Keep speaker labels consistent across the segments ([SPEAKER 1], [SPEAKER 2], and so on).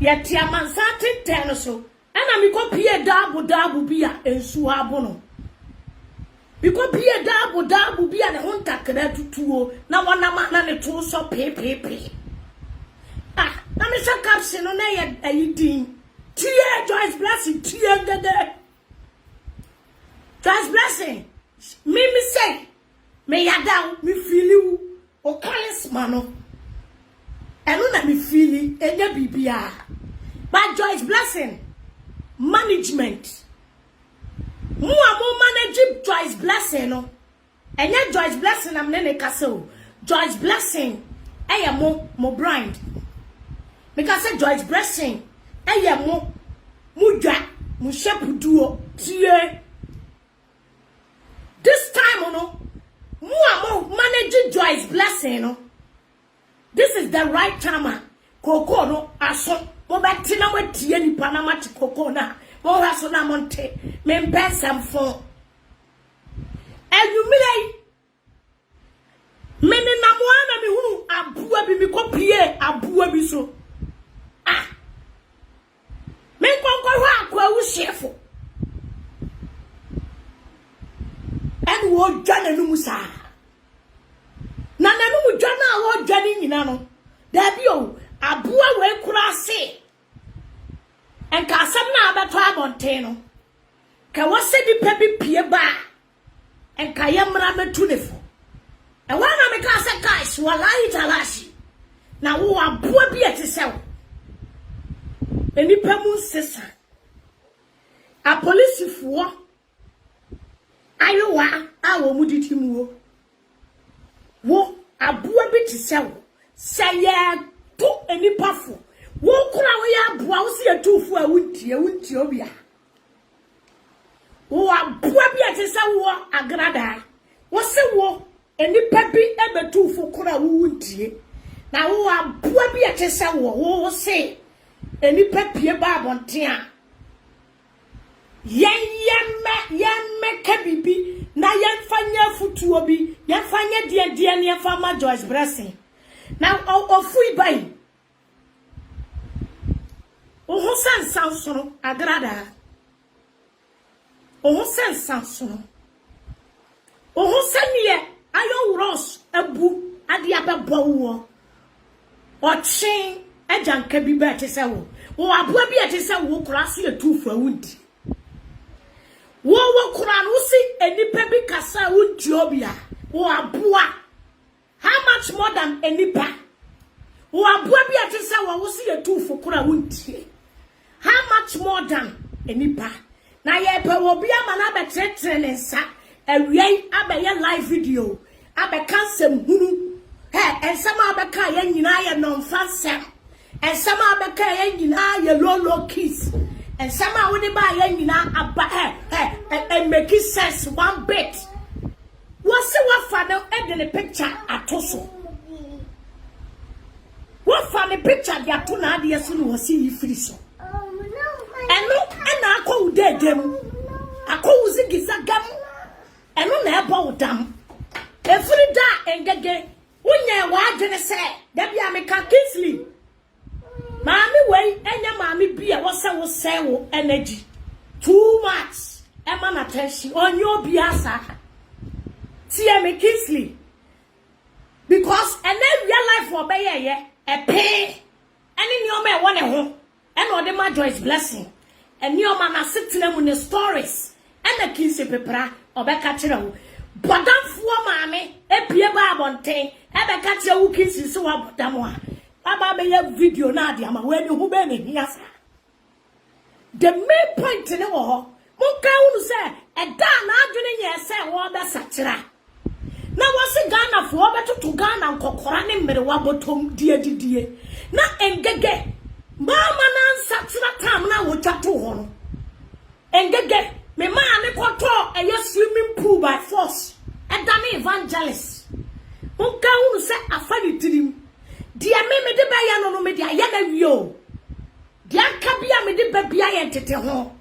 [SPEAKER 1] Yet ya man sati ten so. And I go pie dabu bia ensu abo no. Because pie dabu bia ne honta kra tutuo na wana ma na ne to so pe. Ah, na me say caption no na ye ayidin. Tie Joyce Blessing tie gede. Joyce Blessing. Me say me yada me feel you o charisma no. Eno na me feel enya bibia. But Joyce Blessing management. Mu manage Joyce Blessing no. Enya Joyce Blessing am ne kase. Joyce Blessing eye mo brand. Because say Joyce Blessing eye mo dwa mo shepuduo tie. This time no mu manage Joyce Blessing no. This is the right time. Koko no aso mo beti na wetie nipa na mate koko na mo haso na monte me mpesam fo enumire me ne na mo ana me hunu abua bi mi kopie abua bi so ah me konko ho akwa wu chefo en wo dwane no musa na no mu dwana wo dwane nyina no da bi o abua we kura se enka asem na abeto abonten no ka wose di pa bi pie ba enka yemra metu ne fo e wana me ka se kai swalai talashi na wo abua bi etese wo eni pa mu sesa a police fo ayowa a wo mu ditimu wo abua bi tese wo seye to eni pafo wo kura wo ya boa wo se atufo a wuntie obia wo aboa bi atese wo agrada wo se wo eni papi ebetufo kura wo wuntie na wo aboa bi atese wo se eni papi e ba abonten a yemme kabibi na yemfanya futuo bi yemfanya die ne yemfama Joyce Blessing. Now, ofui bai. Oho sen sansono agrada. Oho sen sansono. Oho sen ye ayo ros abu ade abebo wo. Ochin ejanka bi ba tese wo. Wo aboa bi atese wo kura se atufu awudi. Wo kura no si enipa bi kasa wudi obia. Wo aboa. How much more than enipa? Wo aboa bi atese wo se atufu kura wuntie. How much more than enipa? Na ye pe wo bia ma na be tretre ne nsa awiei abeye live video abe kansem hunu he ensama abe ka ye nyina ye nonfa sem ensama abe ka ye nyina ye low kiss ensama wo de ba ye nyina aba he make sense one bit what se what fa no e de picture atoso what fa the picture dia to na de so no si free so eno na akọ udedem akọ uzigiza gam eno na eba udam efiri da engege unye wa adwene se da bia me ka Kingsley maami wei enya maami bia wo se wo energy too much ema na tension onyo bia sa tie me Kingsley because ene real life for be ye epe ene ni o me wo ne ho ena ode ma Joyce Blessing eni o ma na setena mu ne stories ena Kingsley pepra obeka kire wo bodamfo maame epie ba abonten ebeka kire wo Kingsley so wa bodamo a baba be ya video na ade ama we ni hu be ne hiasa the main point ne wo ho mo ka unu se eda na adwene nye se wo be sakira na wose Ghana fo obetutu Ghana nkokora ne mmere wa botom die na engege mama na nsatira tam na wo twato ho no engege me ma ne koto eye swimming pool by force edane evangelist unka unu se afani tirim dia me de ba ya no me dia ya na wio dia ka bia me de ba bia ye ntete ho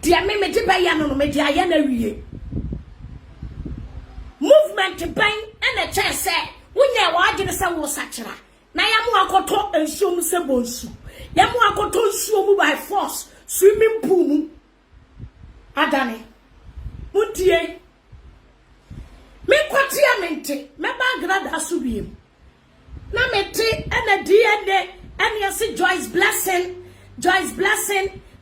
[SPEAKER 1] dia me de ba ya no me dia ya na wie movement ban ene che se wunye wa agene se wo sakira na yamu akoto ensuo mu sebonsu yamu akoto nsuo mu by force swimming pool mu adane muntie me kwatia mente me bagrada asubiem na mete ena DNA ena yesi Joyce Blessing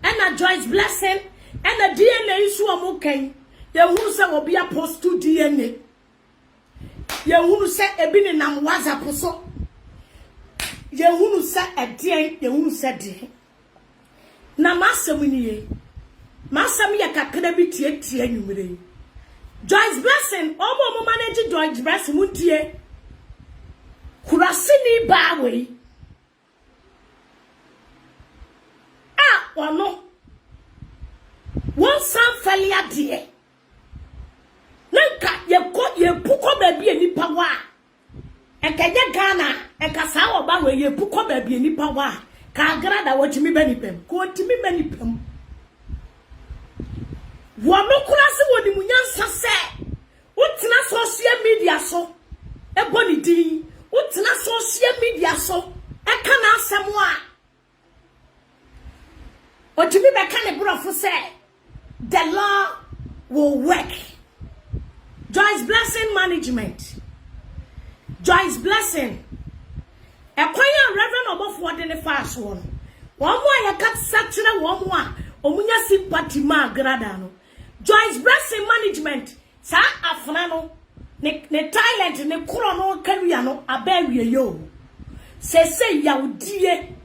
[SPEAKER 1] ena Joyce Blessing ena DNA isu omuken ye hunu se obi apost to DNA ye hunu se ebi ne nam WhatsApp so ye hunu se edien ye hunu se de na masem ni ye masem ye kakra bi tie nwumire Joyce Blessing omo manage Joyce Blessing muntie kurasini bawe ono one san failure die nanka ye puko baby enipa wa enkaje Ghana enkasa oba we ye puko baby enipa wa ka agrada wotimi benipem ko otimi benipem wono kurase woni munyansa se utina social media so eboni din utina social media so eka na asemu a otimi be ka ne brofo say the law will work. Joyce Blessing management. Joyce Blessing. A choir Reverend Obofo de ne fast one. One more ya cut satire one more. Omunya sympathy ma grada no. Joyce Blessing management. Sa afnano ne talent ne kuro no career no abewie yo. Se yaudie.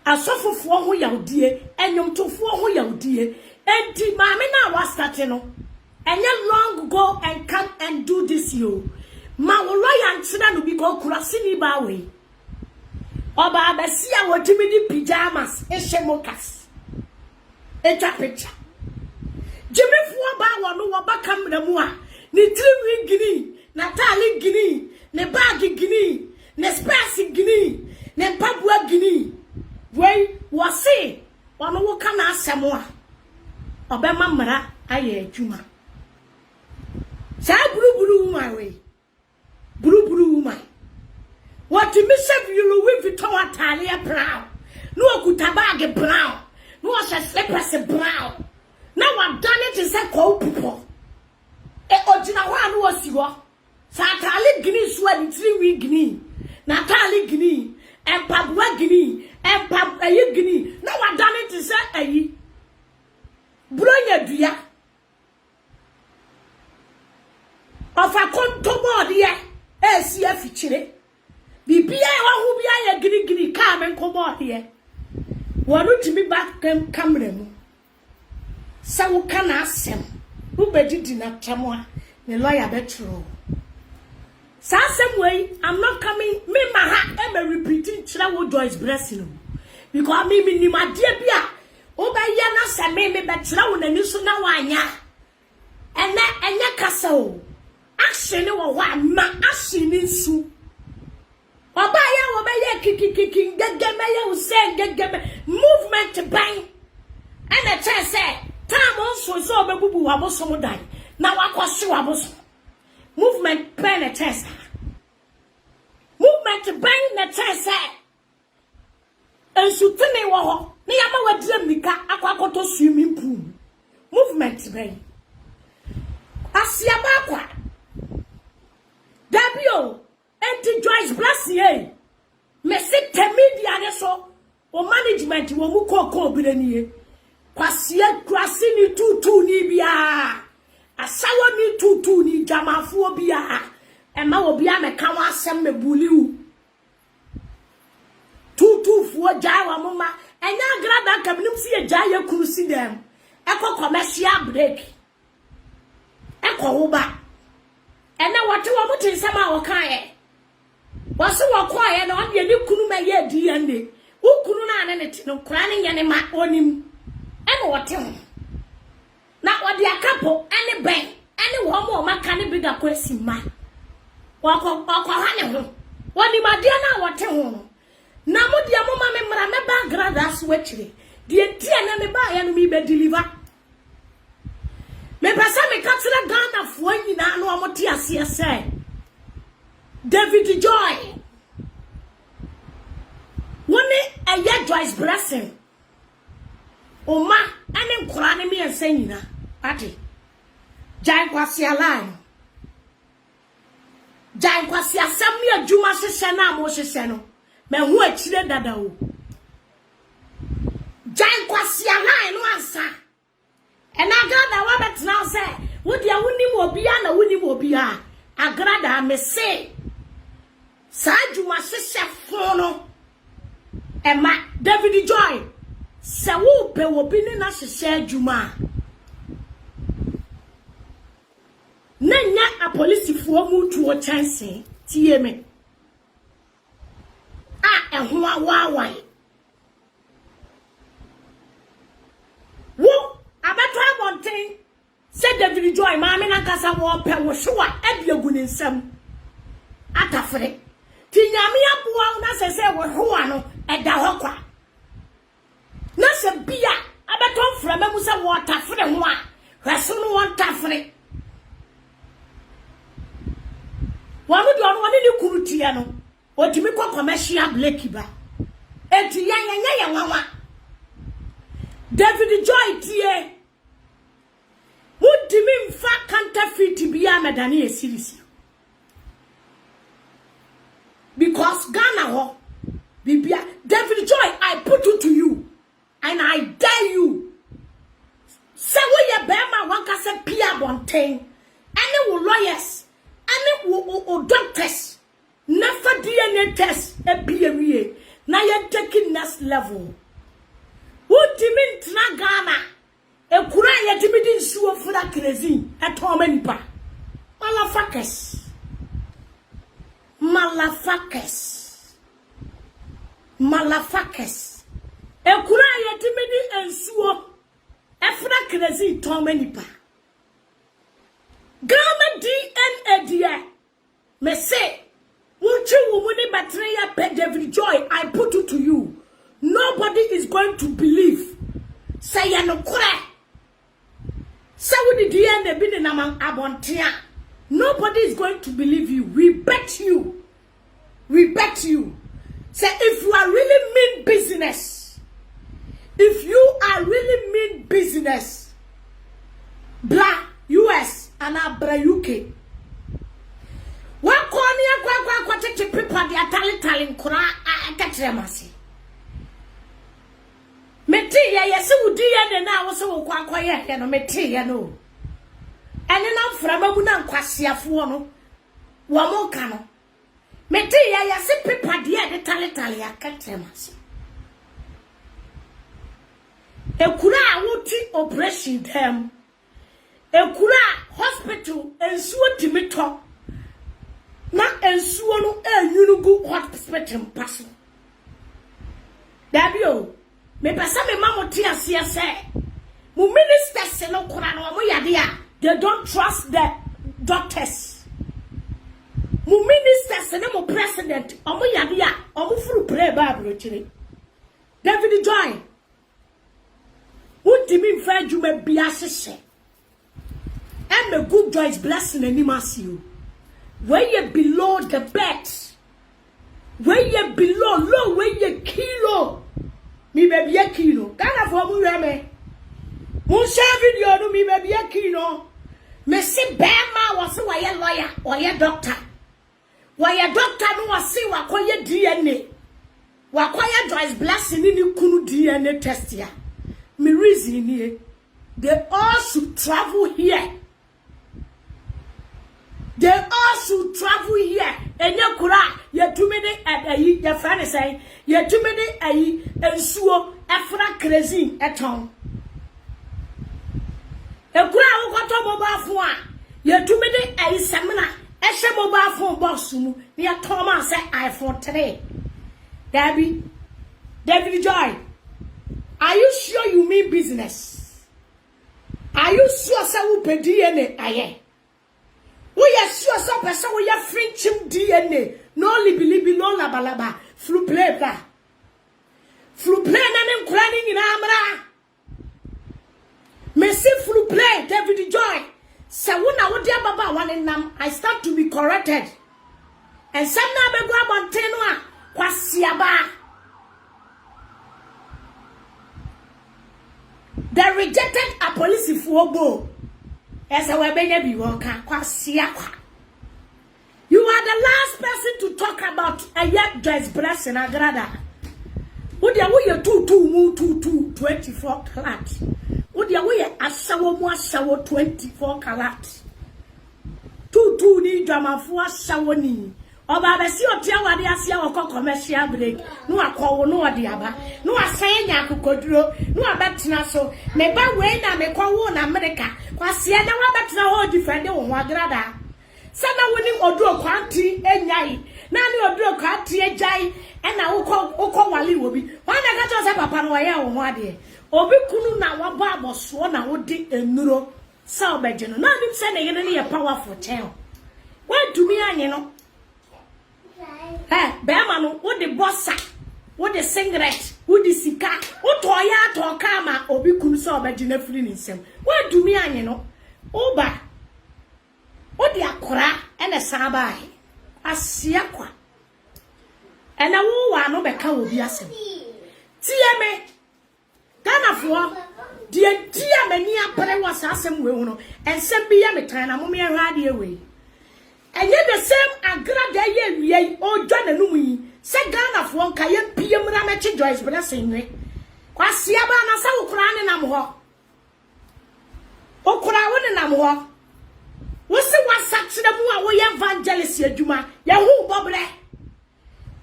[SPEAKER 1] Asofofo ho yaudie, enyomtofo ho yaudie. Enti mame na wa start no. Enye long go and come and do this yo. Ma wo lawyer ntina no bi go kurase ni ba we. Oba abesia wotimi di pajamas, eshemokas. Echa picture. Jimifo ba wo no wo ba kamera mu a, ni tiri gini, na tali gini, ne bag gini, ne space gini, ne pabua gini. Wey wasi wano wo kana asemo a obema mra aye adwuma sa buruburu woman we buruburu woman what me say you Louis Vuitton atale brown no okuta bag brown no was slippers brown na wa done it say ko pupo e ogina ho anu wasi ho sa atale gini so ani 3 week gini na atale gini empabwa gini empab ayi gini na wa done it say ayi bronya dua ofa kontomo de esi afichire bibia wa hu bia ya gini ka men komo de wonu timi back camera mu sa wo kana asem wo bedidi na tamo a ne lawyer betro sa asem way I'm not coming me ma ha e me repeating chira wo Joyce Blessing because me ni ma de bia wo ba ya na se me betra wo nani so na wanya enya kasa o action wo wa ma action nsu oba ya wo ba ya kikikiki ngegeme ya use ngegeme movement ban ana che se time on so obebubu wa boso mo dan na wakwose wa boso movement ban na test movement ban na test ensu tene wo ho ni yama wadire mika akwakoto swimming pool movement ban asia ba kwa Dabio enti Joyce Blessing me se media ne so o management wo mu kokko biranie kwasia krasi ni tutu ni bia asawo ni tutu ni jamafuo bia ema wo bia me kan asem me buliu tutu fuo jawa mama enya grada kaminim si ye jaye kurusi dem eko commercial break eko woba ena wate wo mutin sama wo kan waso wo kwa na ode ni kunu ma ye di ande wo kunu na ane ne tino kura ne nyane ma onim ena wote ho na ode akapo ane ben ane wo mo maka ne biga kwesi ma wako ha ne ho woni ma de na wote ho na mo de mo ma me mra me ba gradas wechire de tie na me ba ya no mi be deliver me pesa me katira Ghana fo nyina no amote ase ese David Joy eye Joyce Blessing Oma ene nkora ne me ensanyina ate Jan kwasi alai Jan kwasi asam ne adwuma hyehyɛ na mo hyehyɛ no me hu akire dada o Jan kwasi alai no ansa Enagrada wa betna se wo dia wonim obia na wonim obia agrada me se sa adwuma hyehyɛ fo no Emma David Joy se wo pe wo bi ni na hyehyɛ adwuma Nanya a polisifoɔ mu tuo chance tie me a ɛho awawan wo abeto abonten se David Joy maame na kasa wo pe wo hwa abiagu ne nsam atafre ti nyame aboa na se wo hwa no ɛda hɔ kwa na se bia abeto mframa mu se wo tafre ho a hweso no wo tafre Wanu di onu wani ni kurutia no otimi kwa commercial black ba eti ya nwawa David Joy tie mutimi mfa counterfeit bia medani esirisi because Ghana ho bibia David Joy I put it to you and I dare you say we ye bema wanka se pia bonten any wo lawyers Ani wo doctors never DNA test e biye na ye take next level wo timi ntra Ghana e kura ye timi di nsuo fura crazy e to ma nipa malafakes e kura ye timi di nsuo e fura crazy to ma nipa Ghana DNA dear. Me say, won't you woman battery pay David Joy? I put it to you. Nobody is going to believe. Say ya no kure. Say with the DNA be the naman abontia. Nobody is going to believe you. We bet you. We bet you. Say if you are really mean business. If you are really mean business. Blah US. Anabra UK. Wakoni kwa tete paper dia tali nkura akatremase. Meti ye yesi wudi ye ne na wo se wo kwa ye no meti ye no. Ene na mframa mu na nkwasiafo no. Wo mo ka no. Meti ye yesi paper dia de tali akatremase. Ekura awoti operation them. Ekura hospital ensuo timito na ensuo no enyunugu hospital mpaso dabio me pesa me mamoti ase se mu ministers no kura no mo yade a they don't trust the doctors mu ministers ne mo president omo yade a omo furu pray bible chire David Joy utimi mfa adwuma bia hyehyɛ and a good Joyce Blessing and you. Where you below the bed, where you below low, where you kilo, me baby a kilo. Kana for me, mon share video no me baby a kilo. Me see Bama was why a lawyer or your doctor. Why a doctor no was see what call your DNA. What call your Joyce Blessing in you kunu DNA test ya. Me reason here, they all should travel here. They all should travel here. And you kura, you too many ayi, your friend say, you too many ayi, and suo, afra crazy at home. A kura who got a mobile phone, you too many ayi seminar, a mobile phone box, near Thomas said iPhone today. David Joy, are you sure you mean business? Are you sure so we DNA aye? We are sure some person we are French DNA. No libi no labalaba. Flu play ba. Flu play na nem crying in amra. Messi flu play David Joy. Sawuna wo dia baba one nam. I start to be corrected. And some na be go abonten a kwasiaba. the rejected a police for bo. As a webenya bi wonka kwasia kwa. You are the last person to talk about a yet dress blessing agrada. Would ya we 24 karat. Would ya we asawo mu asawo 24 karat. 22 ni drama fu asawo ni. Oba be si otia wade asia woko commercial break. No akwo no ode aba. No asan nya akokoduro. No abetena so. Me ba we na me kwawo na America. Kwasia na wabetena ho defend wo ho agrada. Sana woni oduro kwanti enyai. Na ni oduro kwanti ejai. Ena ukọ wali obi. Wana ka cho se papa no ye wo ho ade. Obi kunu na waba aboso na wodi enuro. Sa obeje no. Na nim se na ye ne powerful ten. Wa dumi anye no. Bema no wo de bossa wo de singlet wo de sika wo toya to kama obi kunu so obaji na firi nsem wo dumi anye no oba wo de akora ene sabai asia kwa ena wo wa no beka obi asem tie me Ganafo die dia mani apere wasasem we hu no ensem bi ya metan na mo me hwa de we. And yet the same agrada ye o John Numi, say Ganafo nka ye piem ramechi Joyce blessing we. Kwasi aba na sa ukura ne nam ho. Okura wo ne nam ho. Wo se wasakira mu a wo ye evangelist adwuma, ye hu bobre.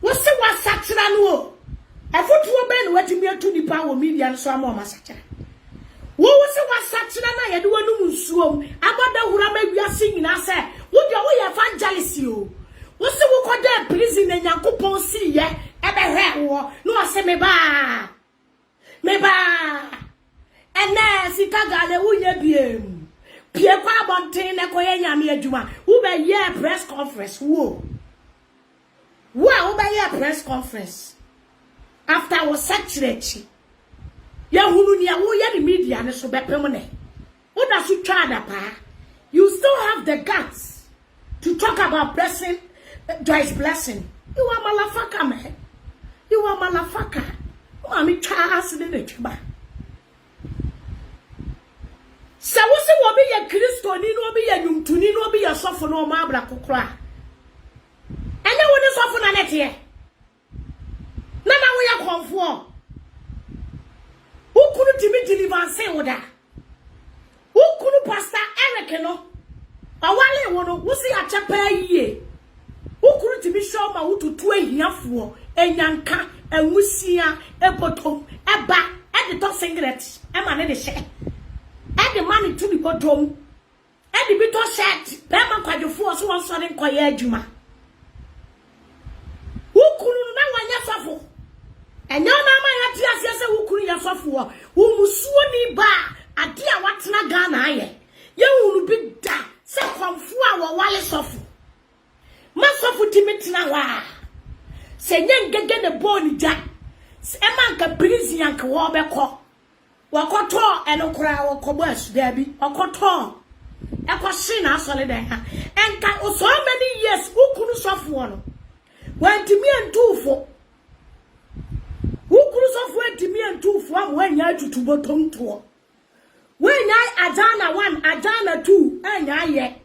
[SPEAKER 1] Wo se wasakira no o. Afotu obe ne watimi atu nipa wo media no so ama masakira. Wo se wasakira na ye de wonu nsuom, aboda hura ma wiase nyina se wo de wo ye evangelist o. Wo se wo koda prison na Nyankopon si ye ebe hwe wo no ase me ba ene sika gale wo ye biem pie kwa abonten ne koye nyame adwuma wo be ye press conference wo be ye press conference after wo saturate ya hunu ni wo ye the media ne so bepem ne wo da so twa da pa. You still have the guts to talk about blessing, Joyce blessing. You are malafaka, man. You are malafaka. Mommy, Charles, in the chuba. So, what's the woman be a Christo, no be a young to no be a soft no mabra cry. And no one is often an here. Nana, we are conform. Who couldn't be delivered say order? Who could Pastor Eric no? Awale wono wo si achepa yie. Who could be sure ma wo tutu ehiafo enyanka enwusia ebotom eba e de to singlet e ma ne de she. E de man to be bottom. E de bi to shirt be ma kwadefo so won so ne nkoye adwuma. Who could na wanya sofo. Enyo na ma ya ti ase se wo kuru ya sofo wo musuo ni ba ade a watena Ghana aye ye hunu bi da se kwamfu a wo wale sofo ma sofo timetina wa se nyengege ne boni da se manka prison yanka wo beko wakoto enokura wokobo asuda bi okoto ekohye na asole den ha enka so many years ukunu sofo no wantimi antufo ukunu sofo antimi antufo am wanya atutubotom to. When I Adana 1, Adana 2, and I yet.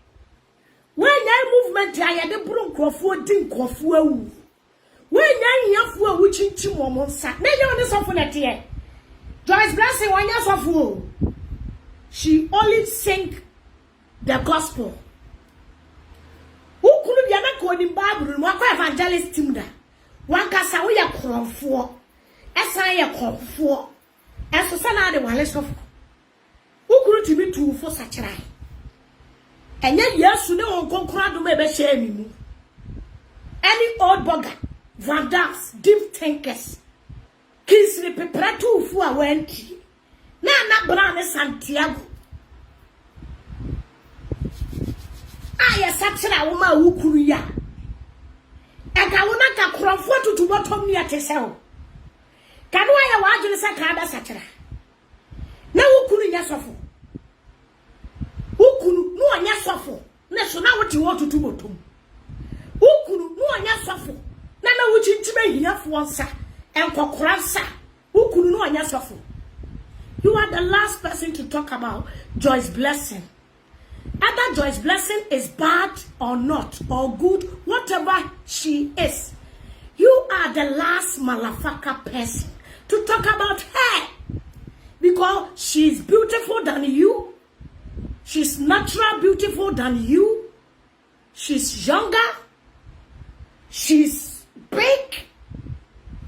[SPEAKER 1] When I movement, I had a bronco for dink or fu. When I have for which in Chimon sat, maybe on the sofa at here. Joyce blessing 1 year of fool. She only sing the gospel. Who could be a man in Bible, one evangelist Timda? One Casaway a crop for, as I a crop for, as a son of the wireless of. Who could be two for such a right? And yet, yes, you know, concrete to maybe share me. Any old bugger, vandals, deep thinkers, Kingsley Pepratu for went. Nana Brown Santiago. I am such a woman who could ya. And I will not come for to bottom me at yourself. Can I watch you say Kada Satra? Na wukunu nya sofo wukunu no anya sofo na so na woti wotu tubotom wukunu no anya sofo na wuchi ntime hiafo nsa enkokora nsa wukunu no anya sofo You are the last person to talk about Joyce Blessing. Either Joyce Blessing is bad or not, or good, whatever she is. You are the last motherfucker person to talk about her. Because she's beautiful than you. She's natural beautiful than you. She's younger. She's big.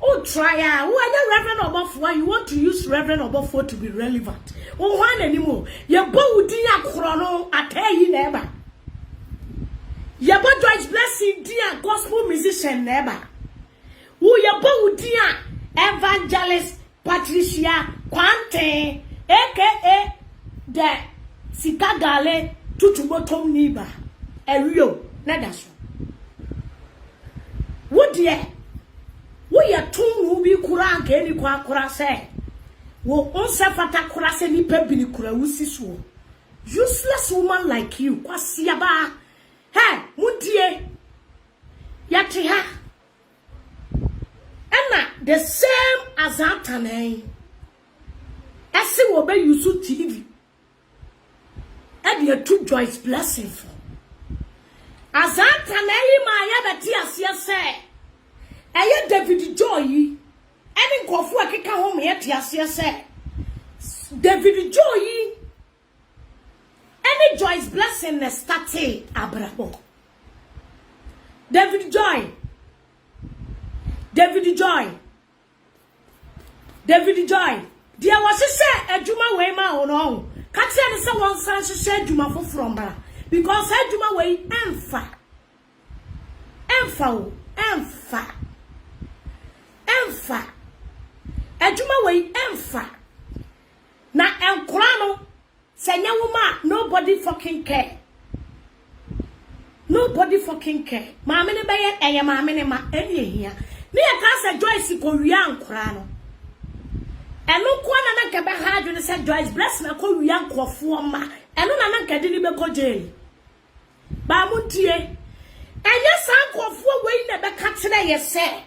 [SPEAKER 1] Oh, try her. Who are the Reverend Obafor? You want to use Reverend Obafor to be relevant. Oh, one anymore. You bow dear chrono at hey neighbor. You bow Joyce Blessing dear gospel musician neighbor. Who you bow dear evangelist Patricia Quante, aka the Sikagale Tutubotom Niba. Erio, Nadaso. What dear? We are two movie Kuran Kenny Quakura say. Wo onse fata kurase ni pebini kura usisuo. Useless woman like you, kwasiaba. Hey, mudie. Yati ha. Ena the same as Atane. Esi wobe yusu TV. Edi two Joyce Blessing for. As Atane ma yabeti asiye se. Eye David Joy. Any kofu akeka home yet say David Joy any Joyce Blessing ne starte abrabo David Joy dia was say adwuma we ma ono ka tia ne se won san hye adwuma foforo mbara because adwuma we emfa Ejuma way emfa na enkura no senya woma nobody fucking care. Maame ne beye eye maame ne ma eni ehia. Ne ya ka se Joyce ko wi ankura no. Eno ko na ke be ha adwo ne se Joyce Blessing na ko wi ankofo ma. Eno na ke de ni be ko jail. Ba muntie. Enye san kofo we na be ka kire ye se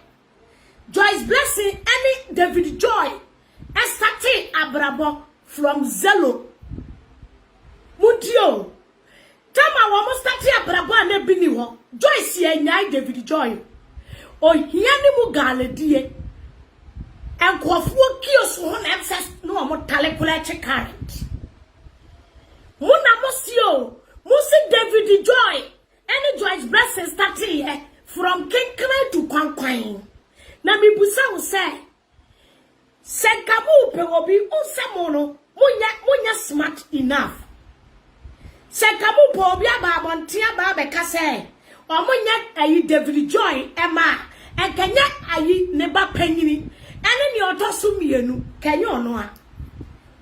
[SPEAKER 1] Joyce Blessing any David Joy estati abrabo from Zelo Mudio Tama wa mo stati abrabo na bini ho Joyce ye nyai David Joy o hia ni mu galedie enkofuo kioso ho na excess no mo talekula che current Muna mosio musi David Joy any Joyce Blessing stati here from Kinkle to Kwankwan na mi busa wo se kabu pe obi unsamono munya smart enough se kabu po obi ababontia ba be ka se o munya ayi David Joy ema enkanya ayi ne ba panyini ene ni otoso mienu kanya ono a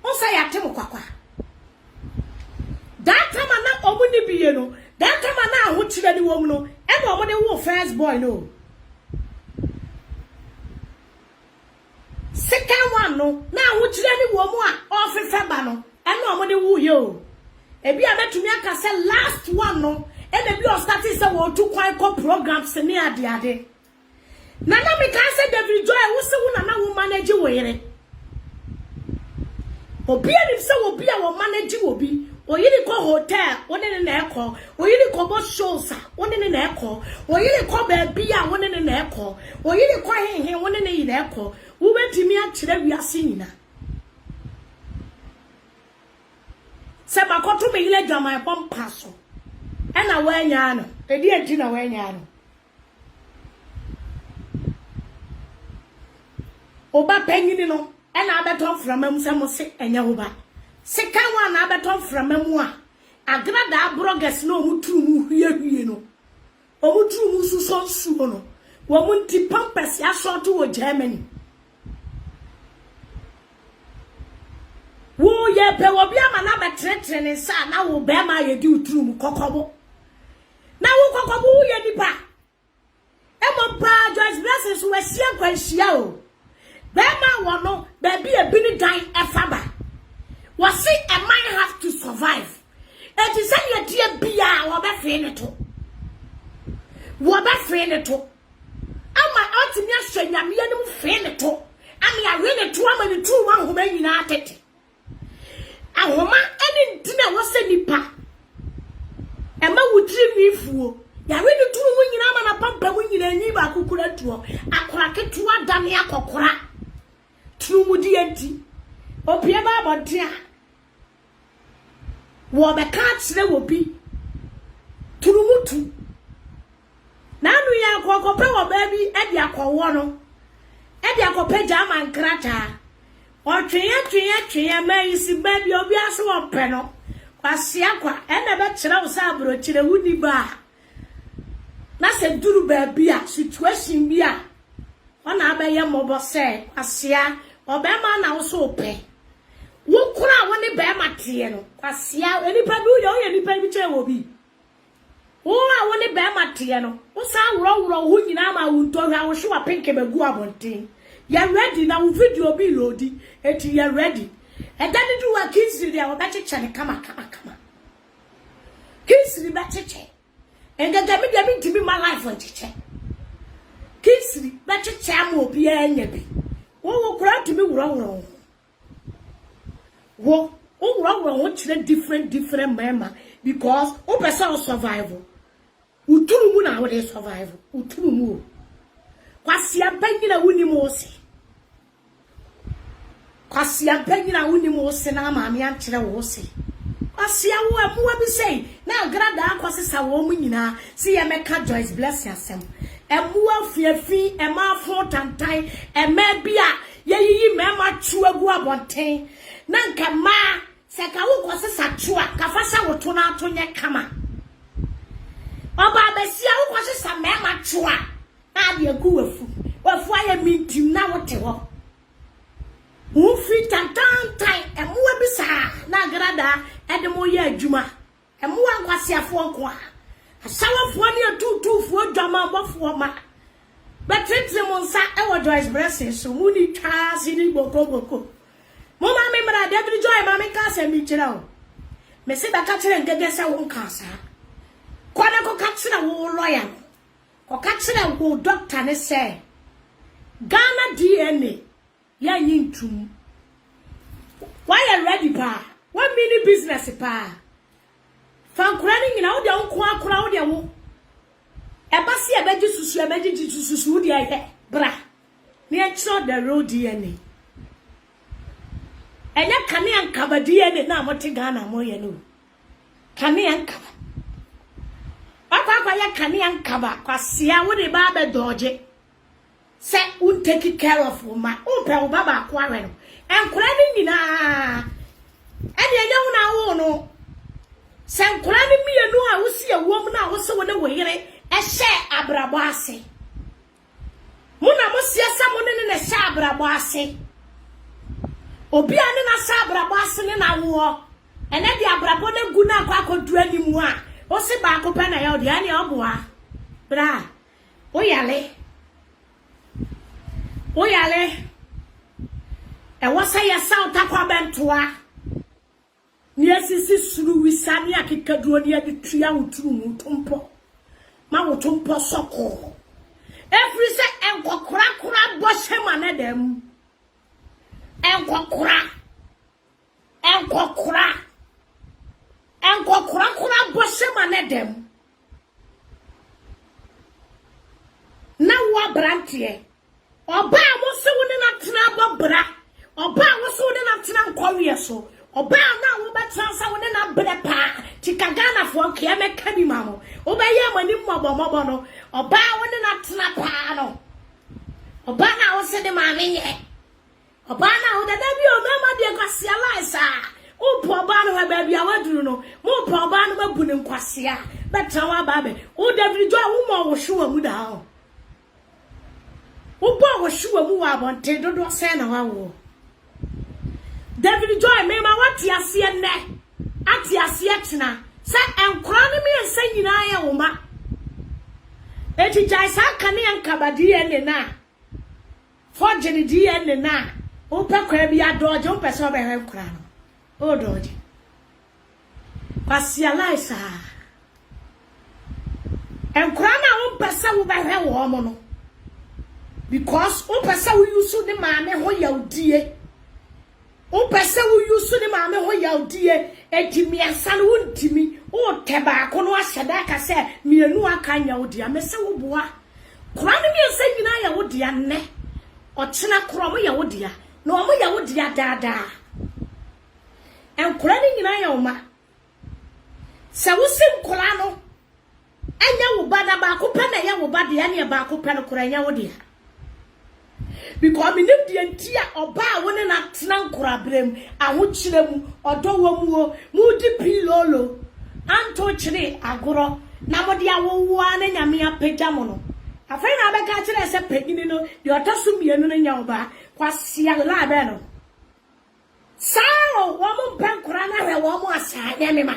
[SPEAKER 1] unsa yatem kwakwa that time na omuni biye no that time na ho kire ni wom no e na omune wo first boy no second one no na wochire ni wo mu a ofefe ba no eno omode wu ye o ebi abetumi aka se last one no e na bi o start se wo tu kwan ko programs ni ade na mi ka se David Joy wo se wo na wo manage wo yere obi ani se wo bi a wo manage wo bi oyiri ko hotel woni na ekọ oyiri ko bo shows woni na ekọ oyiri ko ba bi a woni na ekọ oyiri ko hehe woni na ekọ wo betimi a kire wiase nyina se makoto me ile dwama e pompa so e na wa anya no edi enti na wa anya no oba panyini no e na abeto frama mu se mo se enya wo ba sika wa na abeto frama mu a agrada abroges no muturu mu hwie no o muturu mu suso nsuo no wo mu nti pampers ya short wo Germany wo ye pe wo bia ma na betretre ne sa na wo be ma ye di uturu mu kokobo na wo kokobo wo ye nipa e mo pa Joyce Blessing so asia kwanhia o be ma wo no be bi e bi ni dan efaba was see a man have to survive. It is any dear bia or be free to. What be free to? Am I out to me? I am free to. I mean, I really 2 1 who may united. ahoma ene ntina wo se nipa ema wutiri wifuo ya we ni turu mu nyina ma na pampa mu nyina nyi ba kokura tuo akora ketua dane akokora turu mu di enti opie ba abontia wo be ka kire wo bi turu mutu nanu ya kokope wo ba bi e dia kowo no e dia kope jama nkrata o twen ma isi ba bi obi aso wo pe no kwasia kwa e na be kire wo sa abro kire wuni ba na se duru ba bi a situation bi a ona abaye mobo se kwasia obema na wo so pe wo kura woni be matie no kwasia enipa bi uye nipa bi che wo bi wo a woni be matie no wo sa wuro ho nyina ma wo nto hwa wo hwa pinke begu abonten ya ready na wo video bi loadi eti ya ready edani du wa kinsiri a wo ba cheche ne kama kinsiri ba cheche engaga mi dia bi ntimi ma life on cheche kinsiri ba cheche am obi anya bi wo kura ntimi wuro wo chire different mema because o person survival uturu mu na wo dey survival uturu mu kwasia banyina wuni mo se na maami ankyere wo se kwasia wo amuwa bi sei na grada akwasesa wo mu nyina si ye meka Joyce Blessing asem emuwa fiafi ema afo tantan ema bia yeyi mema chuagu abonten na nka ma seka wo kwasesa chua kafasa wo to na atonye kama oba besia wo kwasesa mema chua na de agu wafu aye mintim na wote ho wo fi tantan emuwa bisa na grada edemo ye adwuma emuwa kwasiafo nko a asawafo ne atutufuo dwama bofo ma betretre monsa e wo Joyce Blessing so muni twa sini boko mama me mra David Joy mama ka se mi kira o me se ba ka kire ngege se won ka sa kwana ko ka kire wo lawyer ko ka kire wo doctor ne se Ghana DNA ya yintum why you ready pa one mini business pa fankurani nyina wo de onko akora wo de wo eba se ebeji susu wo de aye bra me extra the road DNA enya kane ankaba DNA na mote Ghana mo ye no kane ankaba akwa ya kane ankaba kwasia wo de ba be doje se un take care of woman o pe wo baba akwa we no enkura ni nyina ede enya wo na wo no se enkura ni mienu a wo si awom na wo se wo ne wo yire ehye abrabo ase muna mo siasa mo ne hye abrabo ase obi ane na sa abrabo ase ne na wo ene de abrabo ne gu na akodu animu a wo se ba ko pe na ya odi ane oboa bra oyale e wasa ya south akwa bentoa ni asisi suru wisani akikaduo ni ade tua wuturu mu tompo ma wotompo soko every say enkokora boshe mane dem enkokora boshe mane dem na wa brantie oba wo se wo ne na tena bobra oba wo se wo ne na tena nkwawe so oba na wo betra wo ne na bre pa tikagana fo ke me kabi mamo oba ye mani mobo no oba wo ne na tena pa no oba na wo se de ma menye oba na wo da bi o mama de kwasia laisa o po oba no ba bia waduru no mo po oba no babu ne kwasia betra wa ba be o David Joy wo mo wo hwe mu da ho Ubo wo hwe mu wa bonte dodo se na wa wo David Joy me ma wati ase ne ati ase tena se enkora ne me ensa nyina ya wo ma eti jai sa kane ankaba DNA na forgery DNA na o pe kwa bia doje o pe se o be hwe nkora no o doje pasialize enkora na o pe se wo be hwe wo mo no because o pesa we use the mame ho yaudie O pese wo yusu ni maame ho yawdie edimi asan wo ntimi o teba ko no ahyeda ka se mienu aka nyawdia mese wo boa kora ne mi ese nyina yawdia nne o kyena kora mo yawdia na o mo yawdia daadaa en kora ne nyina yawma se wo sim kora no anya wo bada ba ko pe na ya wo bada ya ne ba ko pe no kora nya wo dia because me nim die ntia oba woni na tena nkura brem aho kyerem odo wamuo mu di pilolo anto kyere agoro na mo dia wowa na nyame apagya mo no afai na abeka kyere se pagini no de otaso mienu no nya oba kwasia la be no sao wo mo bankura na hwe wo mo asa nyame ma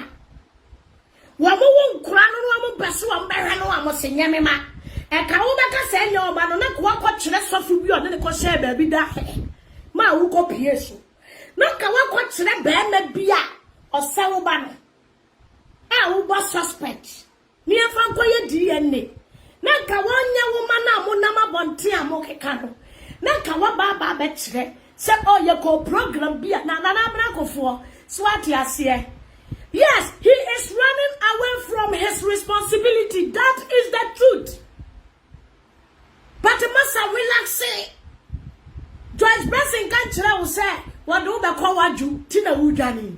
[SPEAKER 1] wo mo wo nkura no wo mo beso wo mbehwe no wo mo se nyame ma e ka wo beka se nya oba no na kwa kyere sofu bi o ne ko share ba bi da ma wo ko pie so na ka wa kyere ba ma bia o se wo ba no a wo bo suspect ni e fa ko ye DNA na ka wo nya wo ma na mo na ma bonte a mo keka no na ka wa ba be kyere se o ye ko program bia na bra kofo so ati ase. Yes, he is running away from his responsibility. That is the truth. But masa relax say Joyce Blessing can tell you say what do be call waju tina wudani.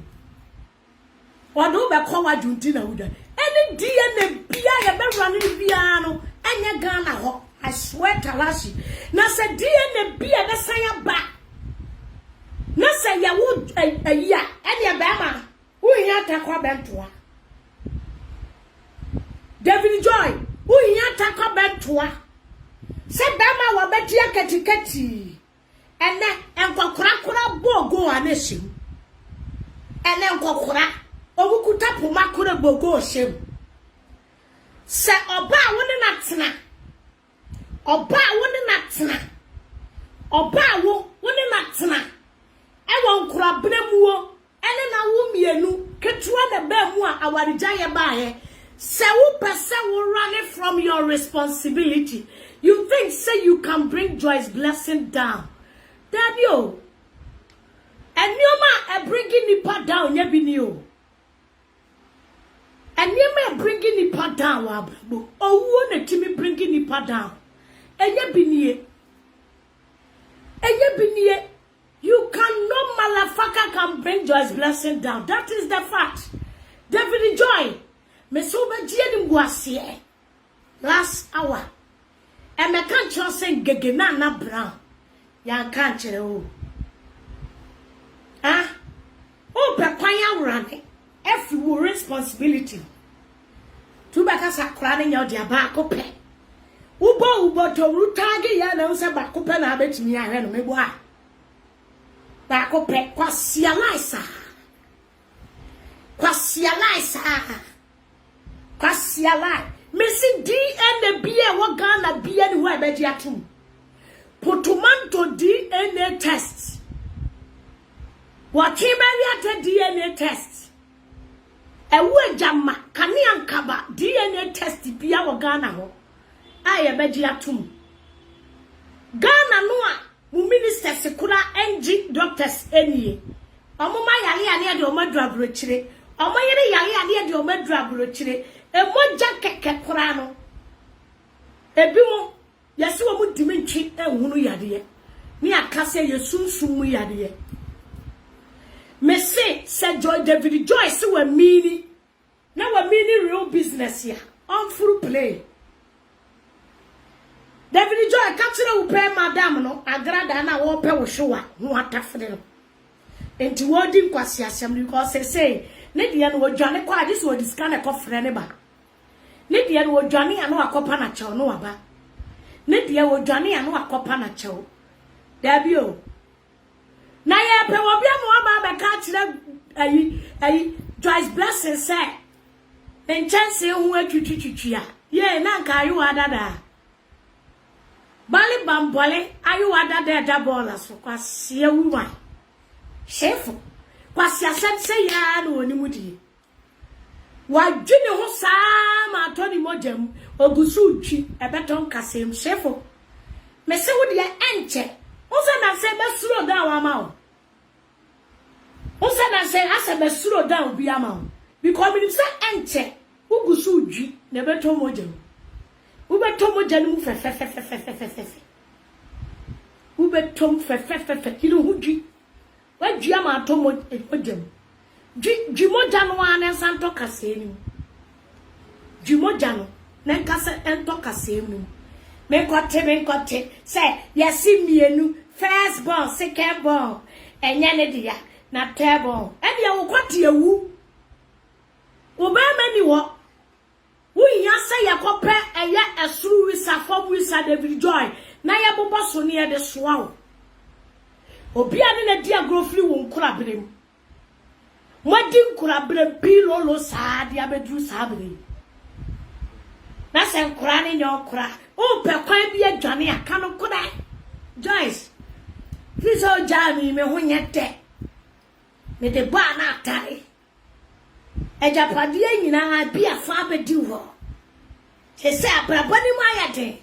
[SPEAKER 1] What do be call waju tina wudani. Any DNA bia ya be running bia no enya Ghana ho. I swear talashi. Na say DNA bia be say ba. Na say ya wood a ya any bema. Who here takwa bentoa? David Joy, who here takwa bentoa? Se bema wa betia ketiketi. Ene enkokura bogo anesim. Ene enkokura obukuta puma kure bogo osem. Se oba woni natena. Oba woni natena. Oba woni natena. Ewo nkura bremuo ene na wo mienu ketua na ba mu a awarija ye baaye. Se wo pese wo running from your responsibility. You think say you can bring Joyce Blessing down. Daniel. And you bringing nipa down ye bini o. And you bringing nipa down wabbo. Oh na timi bringing nipa down. And ye bini. You cannot malafaka can bring Joyce Blessing down. That is the fact. David Joy. Me so be jeni mbuasie. Last hour. And me can't just say gegena na brown. Ya can't o. Ah? Oh, pe kwanya urane. Every responsibility. Tu baka sakra ne nya dia ba ko pe. Ubo to rutage ya na unsa ba ko pe na abetimi ahwe no mebo a. Ba ko pe kwasia laisa. Kwasia lai. Missing DNA bia wa Ghana bia ni wa beji atum. Potomanto DNA test. What at DNA test. Ewe jama kani ankaba DNA test bia wa Ghana ho. Aye beji atum. Ghana noa mu minister sekura NG doctors enie. Omo ma yale ane de omadru abrochire. Omo yere yale ane de omadru abrochire. Emoja keke kura no. Ebimo yesi wo mu dimentwi ehunu yade. Ni akase yesunsun mu yade. Me say Joy David Joy se we mini. Na we mini real business ya. On full play. David Joy capture wo pe madam no agrada na wo pe wo hwa no atafre no. Enti wo di nkwasi asem because say ne dia no dwane kwa ade so discan e kofre ne ba. Ne dia no dwane anu akopa na chew no aba. Ne dia wo dwane anu akopa na chew. Dabio. Na ye pe wo bia mo aba be ka kire ayi Joyce Blessing say. Ben chance hu atwitwitwia. Ye na nka ayu adada. Bali bambole ayu adada da bola so kwasia wuwan. Chef kwasia say ya no onimudi. Wadwene ho saa ma toni modem ogusu twi ebeton kasem chef. Me se wo de enche. Oza na se be suro da wa ma o. Osana say asa be slow down bi ama because me say enche ugusu udwi na beto moja ubeto moja no fe ubetom fe kilo hudwi wadwi ama to moja dwi moja no ane santo kase ni dwi moja no na kase ento kase ni me kote say yesi mienu first born second born enya ne dia na table and ya wokwati ewu obema ni wo nya say yakope eye esuru wisa fom wisa David Joy na ya bobo so ne ye de soa wo obi ane na dia grofli wo nkura brem mwadi nkura brem pilolo sa dia bedru sa brem na se nkura ne nyokura o pe kwan bi adwane aka no koda Joyce fiso jami me ho nyete me de ba na atare ejapade nyina bi afa bedi ho se abrabani mu ayade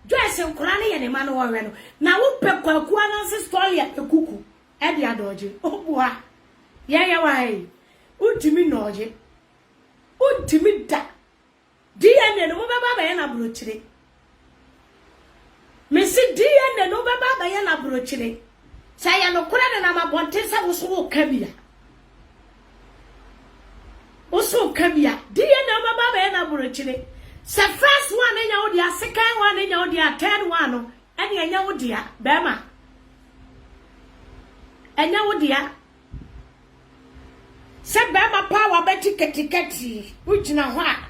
[SPEAKER 1] Joyce nkura ne ye ne ma no wo no na wo pe kwaku ananse story ekuku e dia doje obua ye wai utimi noje utimi da DNA no baba ba ye na brochire Mesi DNA no baba ba ye na brochire saya no kura ne na mabonte sa wo so kabia oso kabia DNA no baba ba ye na brochire se first one enya wo dia second one enya wo dia third one no ene enya wo dia bema enya wo dia se bema power beti ketiketi ugina ho a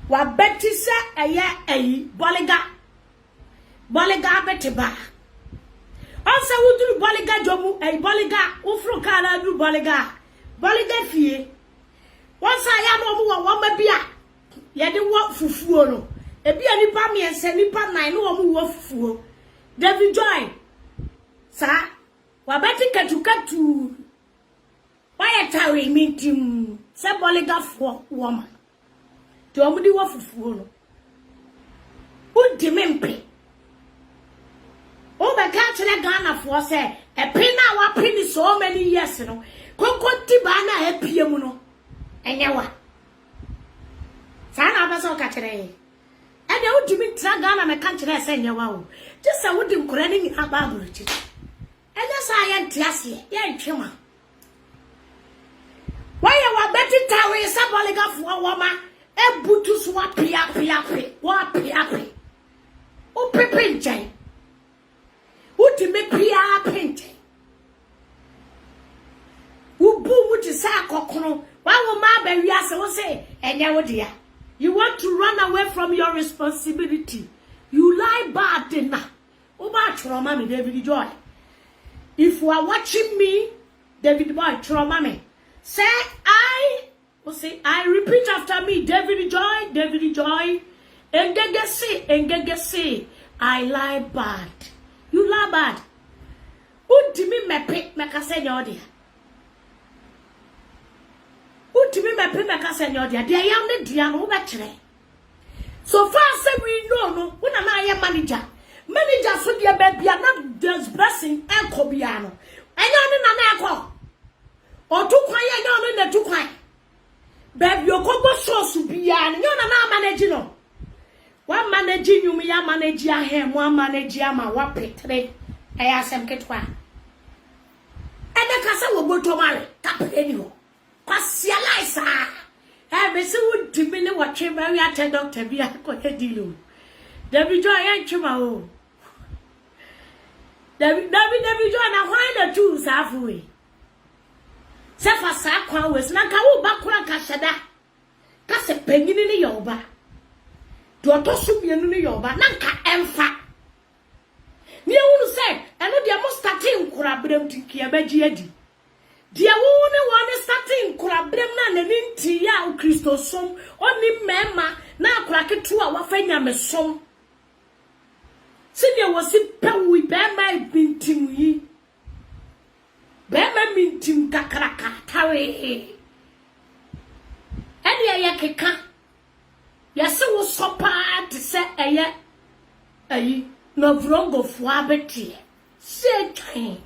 [SPEAKER 1] wa beti se eye boliga beti ba onse wuduru boliga jomu boliga ufru kala du boliga fie onse aya no mu wo mabia ye de wo fufuo no ebia nipa miense nipa nine no wo mu wo fufuo David Joy sa wa beti ketukatu why tawe mintim se boliga fo woman to omudi wo fufuo no udi mempe o be ka kire Ghana fo se e pin na wa pin so many years no kokoti ba na apie mu no enyewa sana ba so ka kire e de udi mi tra Ghana me ka kire se enyewa o je se udi nkora ni aba abrochi enye sa ya ntiase ya ntwema why wa beti tawe sa boliga fo woma ebutu so apia wa pia o pepe njai uti me pia pente ubu muti sa kokono wa wo ma ba wiase wo say enye wo dia you want to run away from your responsibility you lie bad na o ba trauma me David Joy if you are watching me David Boy trauma me say I repeat after me David Joy engegese I lie bad you lie bad udimi mepe mekase nyodia udimi mepe mekase nyodia dia yam ne dia no be kire so far say we know no una na ye manager so dia be bia na there's blessing ekobia no enya ne na ekọ otukwan ye nya no na tukwan baby okogo source bia no na manage no wa manage nyum ya manage ahem wa manage ama wa petre aya asem ketwa ede kasa wo boto mare kapre ni ho kwasia laisa be se wo dimi ne wo twe ba wi ate doctor bia ko hedilo David Joy ya chuma o David Joy na why the two safuwe se fa sa kwa wes na ka wo ba kura ka sheda ka se panyini ne yoba do otosu mienu ne yoba na nka emfa ni ewunu se eno de mo starting kura brem tiki abaji adi de wo ne won starting kura brem na nani nti ya o Kristo som oni mema na akura ketu a wafanya mesom sine wo si pewi be mai bintim yi bema mintim kakraka tawe ene ya keka yase wo sopa de se eye ayi no vrongo fo abeti se twan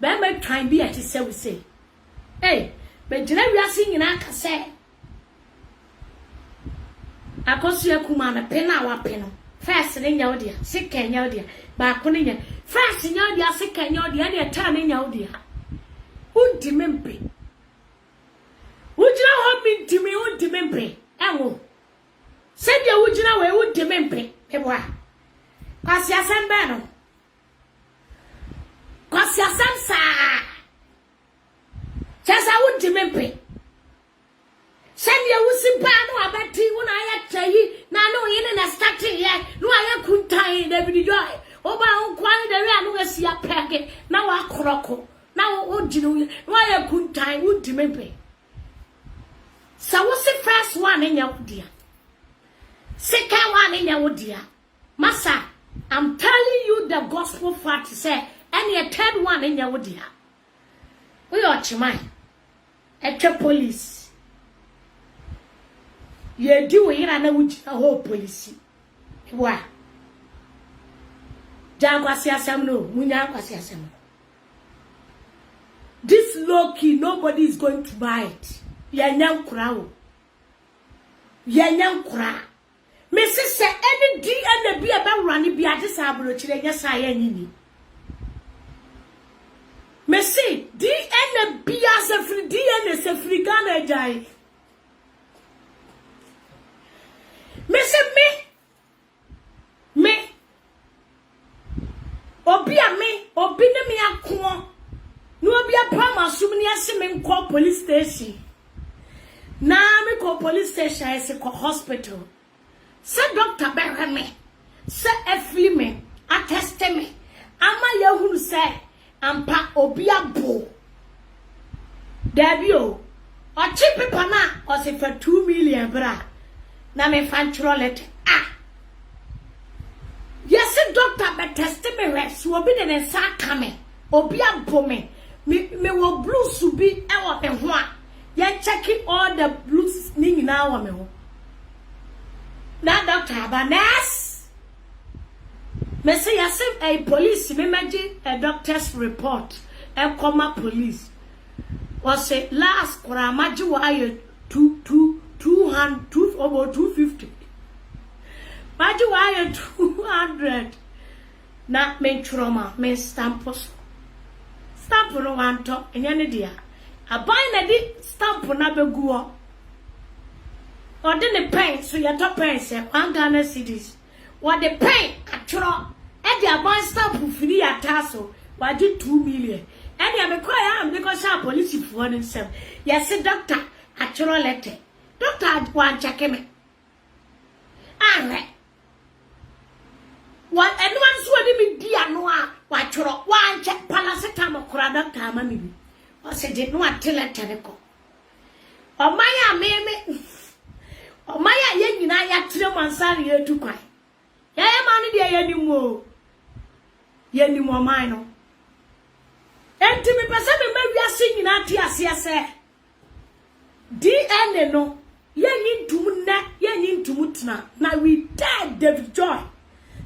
[SPEAKER 1] Be me twan bi ati se we say. Hey, be jina wiase nyina ka se. Akosu akuma na pe na wa pe no. First ne nya odia, second nya odia. Ba ko ne nya. First nya odia, second nya odia, na ta ne nya odia. Undi mempe. Ujina ho mi ntimi undi mempe. Enwo. Send your ujina we undi mempe. Eboa. Kwasi asem be no. Kwasi asem sa. Chasa undi mempe. Send your usimpa no abati wona ya tayi na no yene na starting ye no aya kuntai da bi joy. Oba nkwan da wi anu asi apege na wa koroko. Na wo jinu no aya kuntai undi mempe. Sa wo se first one enya wodia. Second one enya wodia. Masa, I'm telling you the gospel fact say any third one enya wodia. We are chimai. Etwe police. Ye di we ira na wuji a whole police. Wa. Jangwasi asem no, munya kwasi asem. This low key nobody is going to buy it. Yanyam kura. Me say any DNA be about running be at this abro chile nya say anyini. Me say DNA be as a free DNA se free Ghana jai. Me say me obi ne me akwo no obi apama sum ne ase me nko police station. Na me ko police station ese ko hospital. Se doctor behe me, se efli me, atteste me. Ama yehunu se ampa obi abo. Dabi o. Ochi pepa na o se for 2 million bra. Na me fan trolet. Ah. Yes, doctor be teste me reps. Obi de ne sa kame. Obi abo me. Me wo blue subi e wo me ho a. Ye checking all the blues ni na wa me ho. Na doctor aba nurse. Me say yes a police me meji a doctor's report. E comma police. Was say last kora maji wa ye 200 over 250. Maji wa ye 200. Na me trauma me stampos. Stamp no wan to enyane dia. Abai na di stamp na beguo. Ode ne pen so ya to pen se 1 Ghana cedis. What the pen atro e di abai stamp free ataso waji 2 million. E di abekoya am because our police for themselves. Yes doctor atro letter. Doctor wan check me. Ahwe. What anyone so me di anu a watro wan check paracetamol kura doctor ama mi bi. O se de no atele tereko. O maya meme. O maya ye nyina ya tire mansari ye tu kwan. Ya ma no de ye nimu o. Ye nimu o man no. Enti me pese me ma wiase nyina ti ase ase. DNA no ye nyintum na ye nyintum tena na we dead David Joy.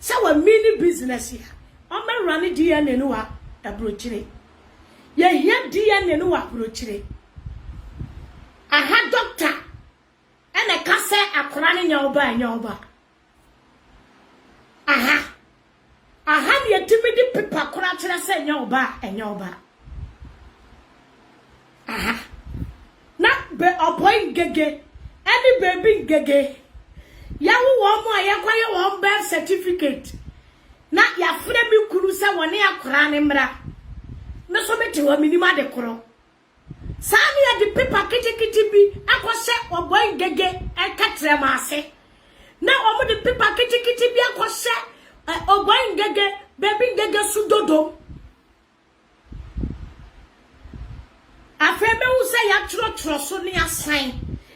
[SPEAKER 1] Say we mini business here. O me run DNA no wa abrochire. Ye here DNA no wa abrochire. Aha doctor ene ka se akora ne nya oba. Aha ne yetimi di pepa kora kire se nya oba. Aha. Na be oboy gege. Any baby gege. Ya wo mo ayekwaye wo birth certificate. Na ya fre mi kuru se woni akora ne mra. Me so meti wo minima de koro. Sani ya di pepa kiti bi akose oboy gege e katre ma ase. Na omo di pepa kiti bi akose oboy gege baby gege sudodo. Afebe wo se ya tro so ne asan.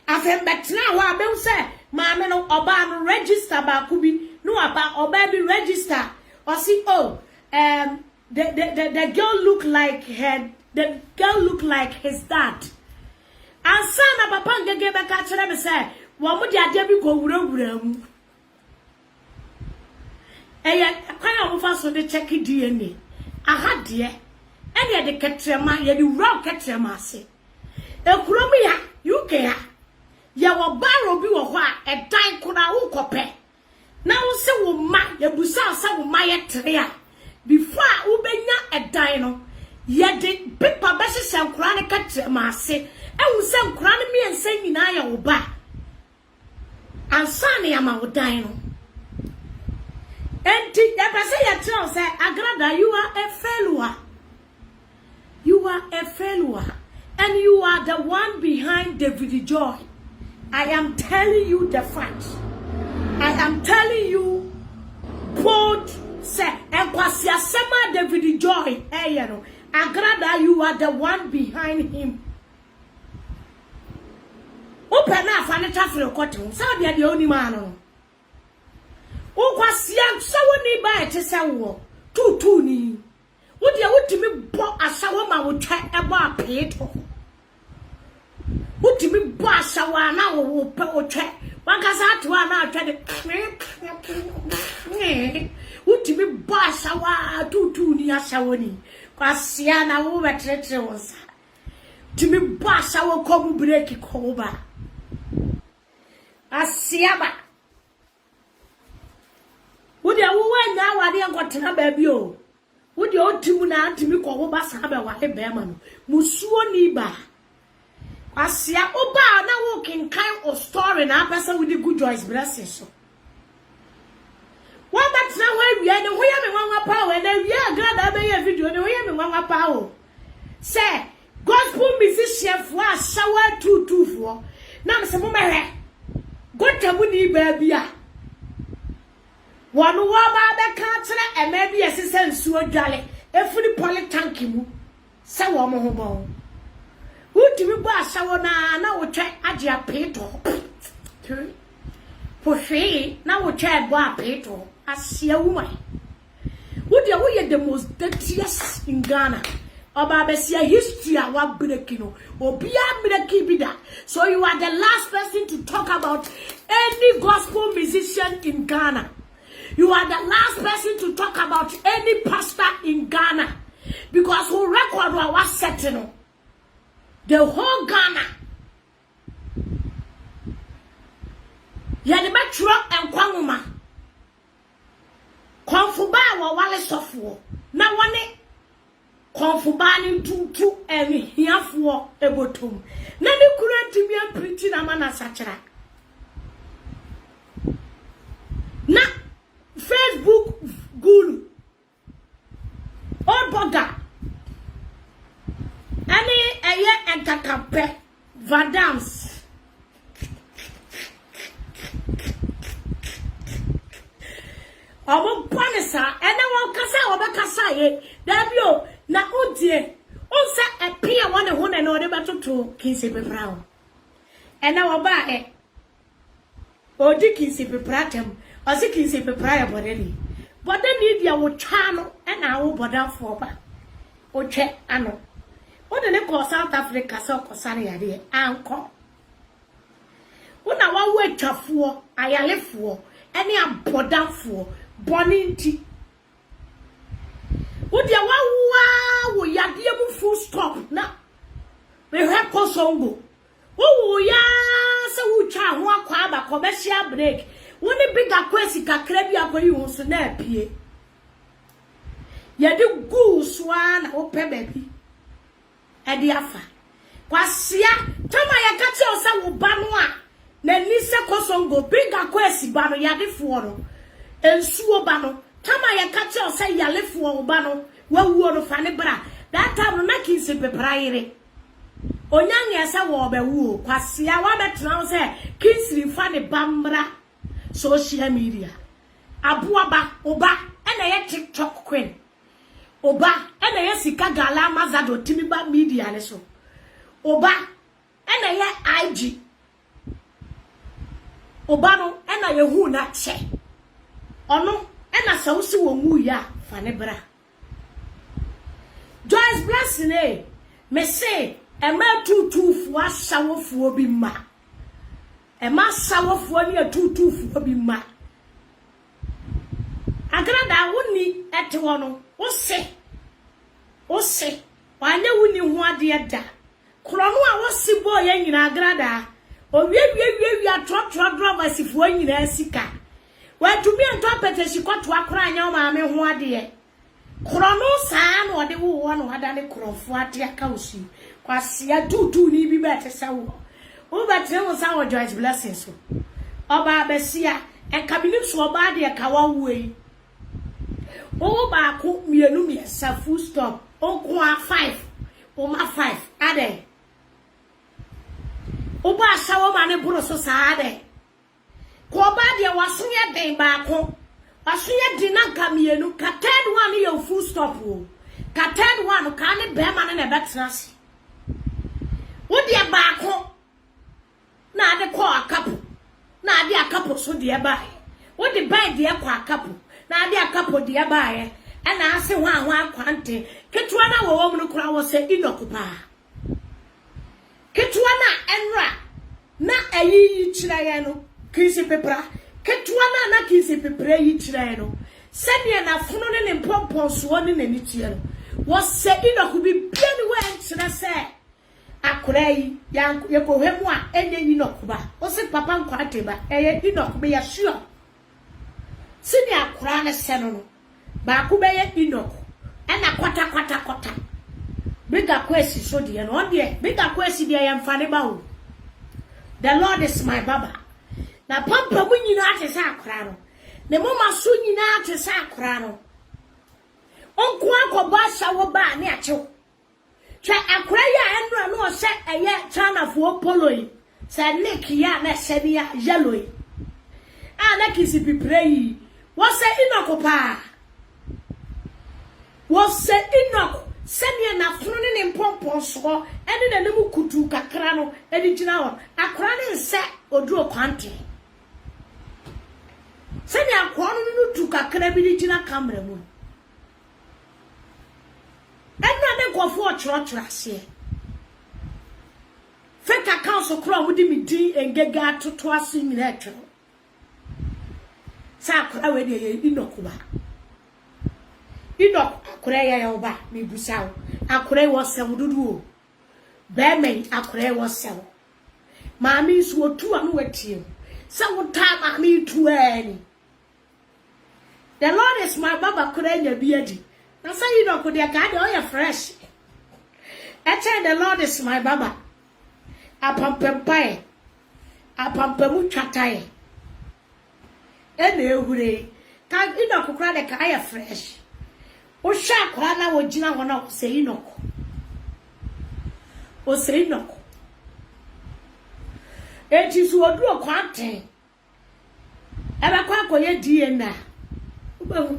[SPEAKER 1] Afebe tena ho abe wo se maame no oba no register ba ku bi no aba oba bi register. Or see the girl look like his dad. And son of papa ngege be ka kire me say wo mo di ade bi ko wura mu. Eya kwan a mo fa so de check DNA. Aha de ene de ketrema ye de wura ketrema ase ekuromi ya UK ya ya wo baro bi wo ho a edan kona wo kope na wo se wo ma ya busa sa wo ma ye tere a before wo benya edan no ye de pipa be hye nkura ne ketrema ase ewu se nkura ne miensa nyina ya wo ba ansane ya ma wo dan no enti ya pese ya tell say agrada you are a failure. You are a failure. And you are the one behind David Joy. I am telling you the facts. I am telling you both say Equasia Sema David Joy. Agrada, you are the one behind him. Open up and a cotton. So they are the only man. Oquasia, so when by it is a war. Two ni. Would you want to me bo asawama would try about paid? Would you me bo asawana or pay? One has had to an try to would you me bo asawa two near Sawani? Quasiana over treacherous. To me bo asawa come break it over. Asiaba. Would you win now? I didn't got to baby. Would you old to na to me call Basaba wa bearman? Musuo niba. Asia oba na walking kind of story na person with the good joys blessings. So what that's now where we are the way me one power and then we are glad I made a video the way me one power. Say gospel musician for shower 224. Now some mama go to muni baby. One woman that can't say, and maybe a sister so jolly, a fully poly tanky mu. So, woman, who do you buy? So now we try Adia Peto. For free, now we try Boa Peto. I see a woman. Would you wear the most dirtiest in Ghana? Or Babasia history of what Bidekino or beyond Bidekibida. So you are the last person to talk about any gospel musician in Ghana. You are the last person to talk about any pastor in Ghana. Because who record was setting the whole Ghana. Yet metro and Kwanguma. Konfuba wa wale software. Na wane konfubani tutu and here for a bottom. Nani couldn't be a pretty namana sachara. Na Facebook guru old burger any aye entakape vadams obo panisa ene won kasa obekasa ye dabio na odie onsa epia won ho na ode batoto kinse befrao ene oba e odi kinse bepratem Osiki se prepare bodeni. But then media wo chano and our border for ba. Oche ano. What the call South Africa so kosani ade anko. Una wa we chafuo ayalefuo any abodanfuo boninti. What ya wa wo yade mu full stop na. Me hwe kosongo. Wo ya se wo cha ho akwa ba commercial break. When the bigger question kakrebi akoyi wonso na apie ye de goose one open baby e de afa kwasia tama ya kache osa wo ba no a na ni se kosongo bigger question ba no ya de fo no ensuo ba no tama ya kache osa yale fo wo ba no wa wuo no fa ne bra that time na kinse pepraire onyange esa wo ba wuo kwasia wa betra se kinsiri fa ne bamra social media abuaba oba ena ye TikTok queen oba ena ye sika gala mazado timiba media ne so oba ena ye IG oba no ena ye hu na che ono ena sawusi wo mu ya fa ne bra Joyce Blessing me say e ma tutufu asawofu obi ma e ma sawofo ni atutufu obi ma agrada woni ete wono wo se Ose, wanye wuni ho ade da. Krono a wosi boy ye nyina agrada. O wi atro drivers fo nyina sika. Wa tumi anto apetesi kwato akora anya o maame ho ade. Krono saa na ode wo no hada ne krofo ade aka osi. Kwasia tutu ni bi bete se wo. Wo betre wo sa wo Joyce Blessing so. Oba besia enkabini so oba de ka wa wuei. O ba ko mienu miesa full stop. O ko 5. O ma 5 ade. O ba sawo ma ne buro so sa ade. Ko ba de waso ye den ba ko. Waso ye di na ka mienu ka third one ye full stop o. Ka third one ka ne be ma ne betra si. Wo de ba ko na ade ko akapo. Na ade akapo so de ba. Wo de ba de ko akapo. Na ade akapo de ba ye. Ana ase ho akwante. Ketua na wo mu no kura wo se inokupa. Ketua na enra na ayi chira ye no kisi pepra. Ketua na kisi pepra yi chira ye no. Sene na funu ne mpompon so ne nani tie no. Wo se inokubi bia ni we enchira se akura yi ye ko hemu a enye inokuba. Wo se papa nkwate ba eye inokuba ya sure. Sene akura ne se no. Ba ku be ye inoku. Ena kwata. Bigger kwesi so de no de bigger kwesi de yam fane ba wo. The Lord is my baba. Na pampa mu nyina ate sa akra no. Ne mama so nyina ate sa akra no. Onko akoba sha wo ba ne achew. Twa akra ya enra no se eye China fo polo yi. Se nick ya na se bia yellow yi. Na kisi pipre yi. Wo se inoku pa. Was said enough, send ye na funu ne mpompon so, ene na nemu kutu kakra no, edi gina ho. Akra ne nse oduro kwante. Send ye akwa no tu kakra bi di gina camera mu. Ena ne kofo ochro ase. Fake account so kro mu di mi din engega toto ase nyina atwo. Sa akra we de inokuba. Akure ya oba mi busawo akure wo sewo dudu o be men akure wo sewo maami so otu anu watie se wo ta maami tu ani. The Lord is my baba kure nya biadi na say Enoch de ka de o fresh the Lord is my baba apampempai apampemu twatae ene ehure ka Enoch kura de ka fresh. O sha kwa na wo gina ho na se Enoch. O se Enoch. Eti su oduro kwante. Eba kwa koye DNA. Ubehu.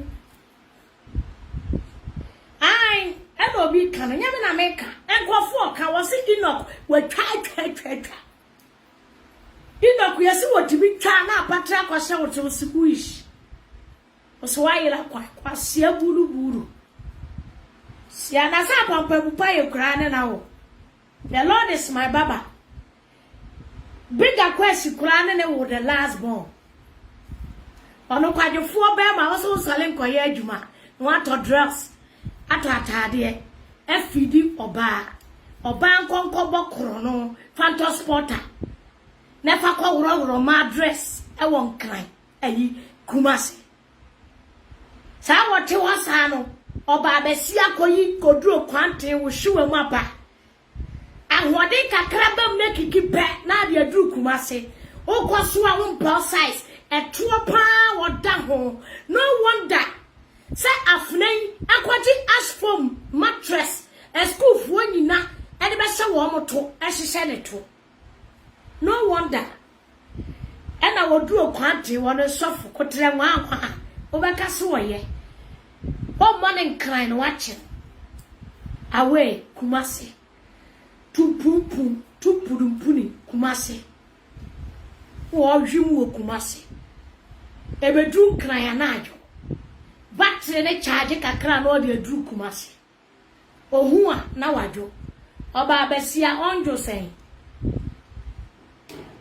[SPEAKER 1] Ai, eba obi kan nyame na meka. Enkofo ka wo se Enoch wa twa. Enoch yesi wo tibi twa na apatra kwashe wo to sikuish. O so wayira kwa sia buru. Sia na sa pampa bupa ye kra ne na wo. The Lord is my baba. Bring a question kra ne wo the last born. Ono kwadefo be ma wo so sale nkoye adwuma. No ato drugs. Ato atade. Afidi oba. Oba nkonko bokoro no. Phantom sporter. Nefa kwa wuro ma dress. E won kran. Ayi Kumasi. Sa wote wasa no. Oba besia koyi koduro kwante wo hwe mu aba ahode kakra bam na kikipe na de aduru Kumase okoso a wo mpa size etuo pa woda ho. No wonder say afnen akwaji asphom mattress school fo nyina e de be hye wo moto e hye ne to. No wonder ena woduro kwante wo no sofu kotre nwa akwa obeka so wo ye. Oh, morning crying, watching. Away, Kumasi. Tu purumpuni, Kumasi. Oh, you Kumasi. Ebe drew crying anajo. Battery ne charge kakra no de drew Kumasi. Oh, hua, now I do. Oba besia onjo say.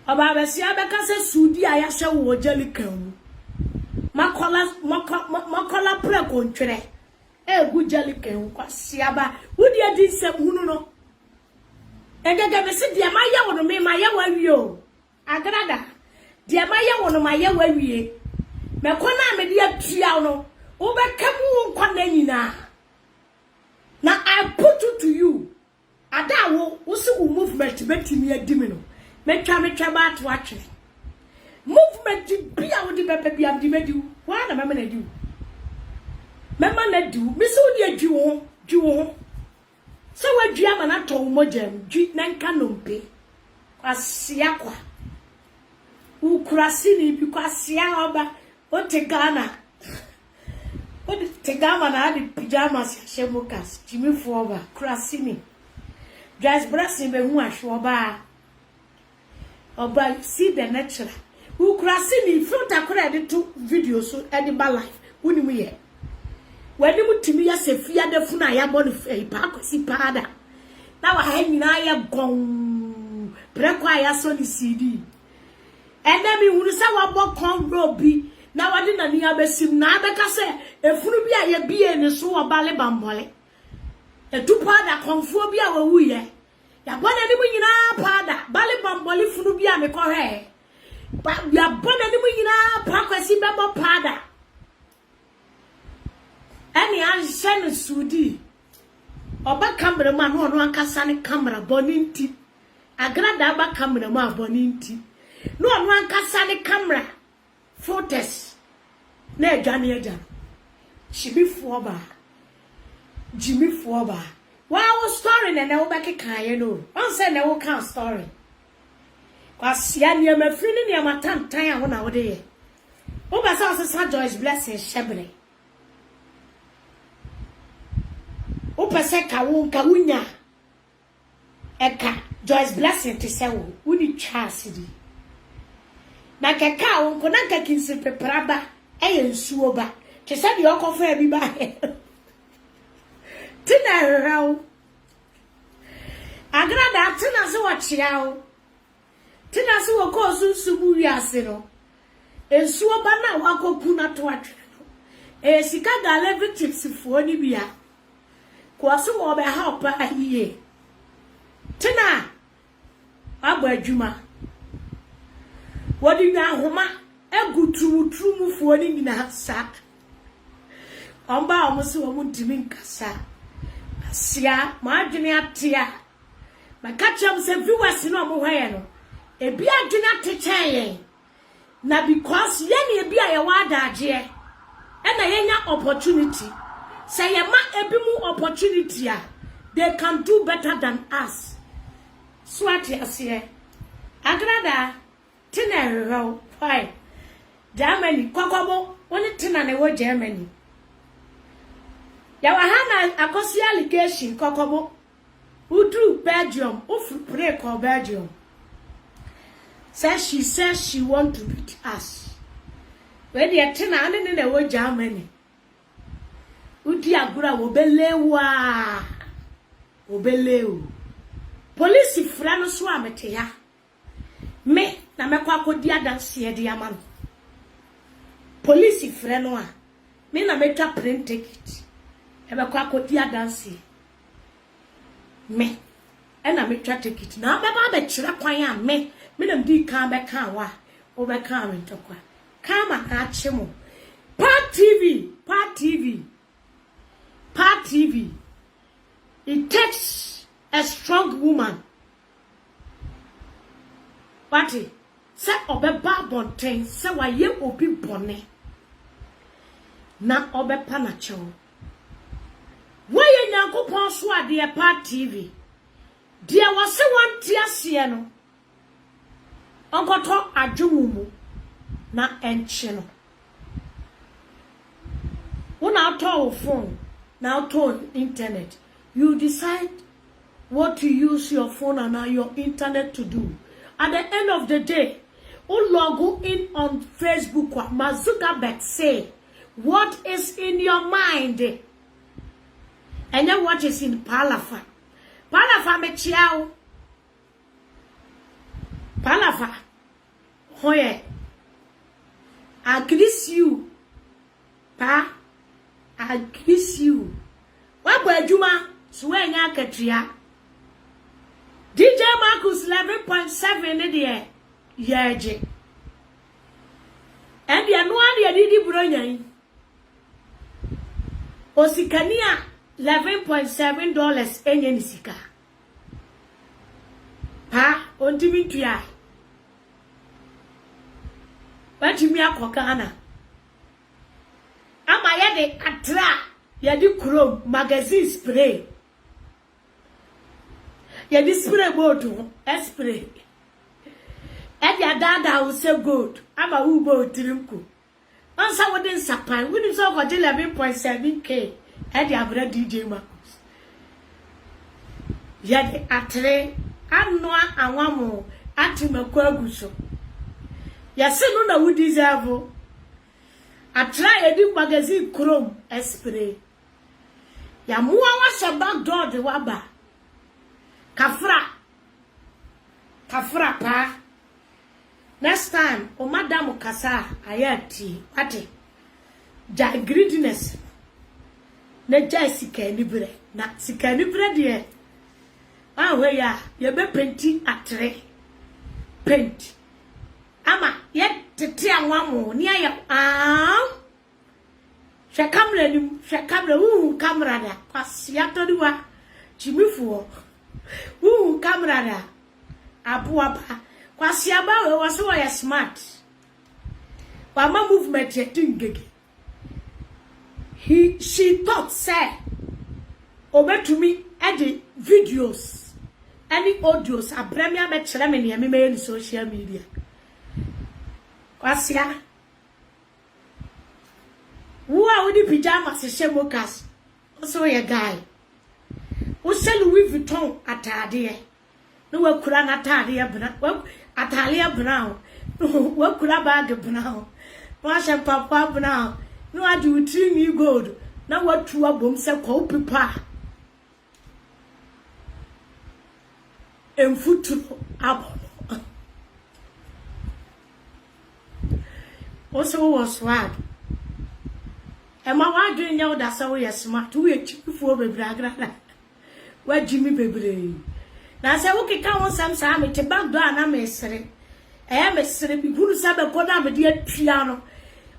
[SPEAKER 1] Oba besia beka se sudi ayasha wo jelly kan. Makola pre kontwere egu jaliken kwasi aba wudi adi nsem hunu no engege me se dia maye wono me maye wawie o agrada dia maye wono maye wawie me kona me dia tua no wo bekamu nkwa na nyina na I put it to you ada wo se wo movement betimi adimi no metwa ba to atwe movement bia wo di bebe bia di medi wa na mama na di mama na di mi se wo di adwi wo se wa dwi ama na to mogem dwi na nka nompe kwasia kwa ukurasi ni bi kwasia oba o te Ghana o te Ghana na di pajamas shemokas jimi fo oba kurasi ni just blessing be hu ahwo oba see the natural ukurasi ni filter kora de to video so e ba life woni mu ye wani mutimi ya sefia de funa ya bonu fe pa akosi pada na wa ha nyina ya gon prekwa ya so ni CD ene mi hunu sa wa bo kon robi na wade na ni abesim na abeka se efunu bi a ye bie ni so wa bale bambole etu pada konfuo bi a wawu ye ya bona ni mu nyina pada bale bambole funu bi a me kohwe ya bona ni mu nyina pa akosi bebo pada ani anhye no sudi oba camera ma no no ankasa ne camera boninti agrada aba camera ma boninti no no ankasa ne camera photos na adwane agya shibifo ba jimifo ba wow story na wo bekeka ye no on say na wo kan story kwasia ne ma fini ne ma tantan a wo na wo de ye wo ba sa Joyce Blessing shebre upese ka wunya eka Joyce Blessing te se wo uni chasidi na keka wo ko na kakinse pepraba nsuo ba te se de okofa bi ba tina raw agrada tina se wo chiao tina se wo ko sunsubu wiase no nsuo ba na wakopu na to atwe sika ga level tips fo ni bia kwaso wo be help ahiye tina agba adwuma wodi na homa egutru mu fo ni nyina sa omba omusi wo muntimi nkasa asia ma adwene atia makacham se viewers no mo hwaye no ebi adwene atechen na because ye na ebi aye wadaje e na yenya opportunity say ma ebi mu opportunity they can do better than us swat yase agrada tina ro why Germany kokobo woni tina ne wo Germany ya wa hana akosi allegation kokobo udu Belgium ufu pray ko Belgium says she want to beat us when the tina ane ne wo Germany udi agura obelewu police fra no so amete ya me na mekwa akodi adanse de amano police fra no a me na metwa print ticket e mekwa akodi adanse me na metwa ticket na beba be kire kwan a me na mdi kan be kan wa o be kan me tokwa kama na chemo Part TV. It takes a strong woman. Party. Say obe babonten. Say wa ye obi bone. Na obe panacho. Waye nyankopon so ade Part TV. Dia wase wan tiase no. Onkoto adwumumu na enche no. When I talk phone, now to internet, you decide what to use your phone and your internet to do. At the end of the day, you log in on Facebook. Mazuka say, what is in your mind? And then what is in Palafa? Palafa me chiao. Palafa. Hoye. I grease you. Pa. I kiss you. What boy Juma? Swear Yakatria. DJ Marcus 11.7 in the air. Yaji. And the annual Didi Bronya. Osikania $11.7 enye nisika. Ha, ontimi tuya. Watimi akokana. Ama yede atra, yedi chrome magazine spray. Yedi spray bodu, spray. Edi adada will say good. Ama ubo tirimku. Ansa wouldn't sapan. We didn't talk about 11.7K. Edi abra DJ Marcus. Yedi atre. Anwa anwamo ati makwaguso yase no na wudi zavo atra edi magazine chrome spray ya muwa wa back door de waba kafra pa next time o madam kasa ayati ati ja greediness na ja sika ni bre na sika ni bre de we ya ye be penti atre paint ama ye tete anwamo ni aye hwe camera camera da kwasia toduwa chimifuo camera da abuwa ba kwasia ba we wo so ya smart wa ma movement ye tingege she thought say obetumi edit videos any audios abremia me chere me ne me in social media kwasia wo a wodi pyjamas se mokas so ye guy wo se Louis Vuitton atade no wakura na atade bna atale bna wakura bag bna wa she papa bna no ade utri mi gold na watu abom se kwa pipa Enfuturo abo. Also was swag. Emma wa dwen nya oda se wo smart we chifuo bebragra. Wa Jimmy bebre. Na se wo keka won sam sa me te back door na me sere. Mesere bi hunu sa be koda me de atua no.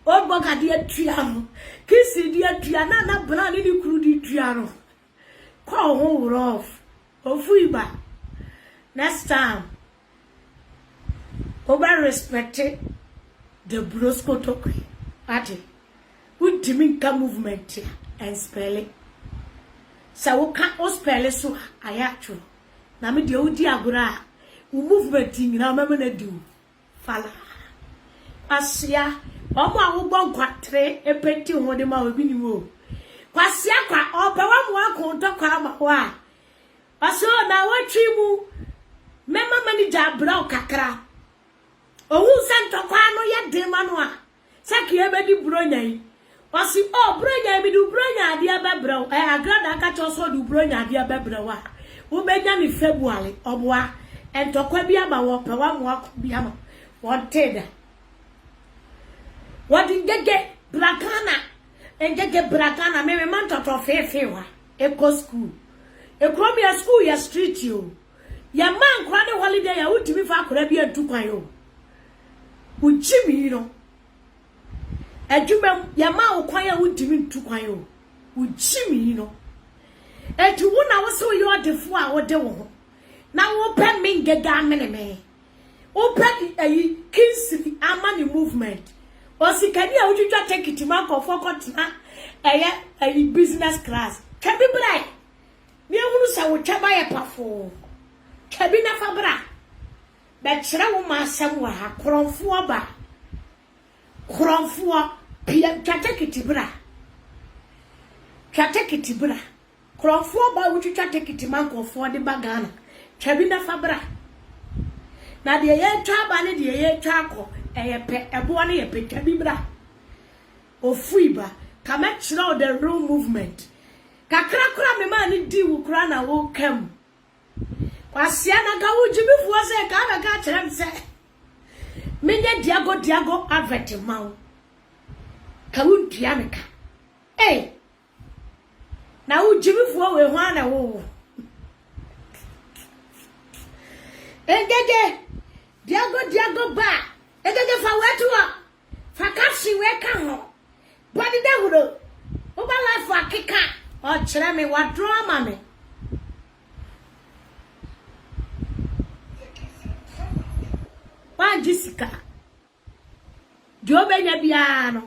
[SPEAKER 1] O boga de atua no. Kisi de atua na bra ni kuru de atua no. Ko ho rough. Ofuiba. Next time, over respect the brosco talk. Ati, we diminka movement here and spelling. So we can't spell so I actually. Na me de odi agora, we movement in na me na do. Fala. Asia, omo awo bon kwatre epeti ho de ma obi ni wo. Kwasia kwa ope wa mo akonto kwa ma ho a. Aso na watwi mu mema manager bra kakra owu sento kwa no ye de manu a saki ebedi bronya yi osi bronya mi du bronya ade abebra agrada ka cho so du bronya ade abebra wa wo benya ni February oboa entokwa bi ama wo pe wa mo bi ama won teda wadi gege brakana me man toto fefe wa eco school ekromia school ya street yo ya man kwa ne holiday ya utimi fa akora bi antukwan yo uchimi no adwuma ya ma ukwan ya utimi ntukwan yo uchimi no etu wona wo so yo defo a wo de wo na wo pe mingega meneme wo pe ayi kinsiri amani movement osikani a wutwa take it man ko fokotna ayi business class kebi brai mi ehunu sa wo twaba ye pafo kebi na fabra be kire wo ma asem wa ha kronfo pia take it bra kronfo ba wutwa take it man ko fo de bagana kebi na fabra na de ye twaba ne de ye twako pe ebo na ye pe kebi bra ofuiba kama kire the real movement kakra kura me ma ni di wo kura na wo kam kwasia na ka wo jibifuo se ka ba ka kire mse menye diago advert mawo ka wo dua me ka na wo Jimmy fuo we ho ana wo egege diago ba egege fa wetu a fa kashi we ka ho body de huro o ba life akeka o kire me wa drama me wa Jessica Diobenya bia no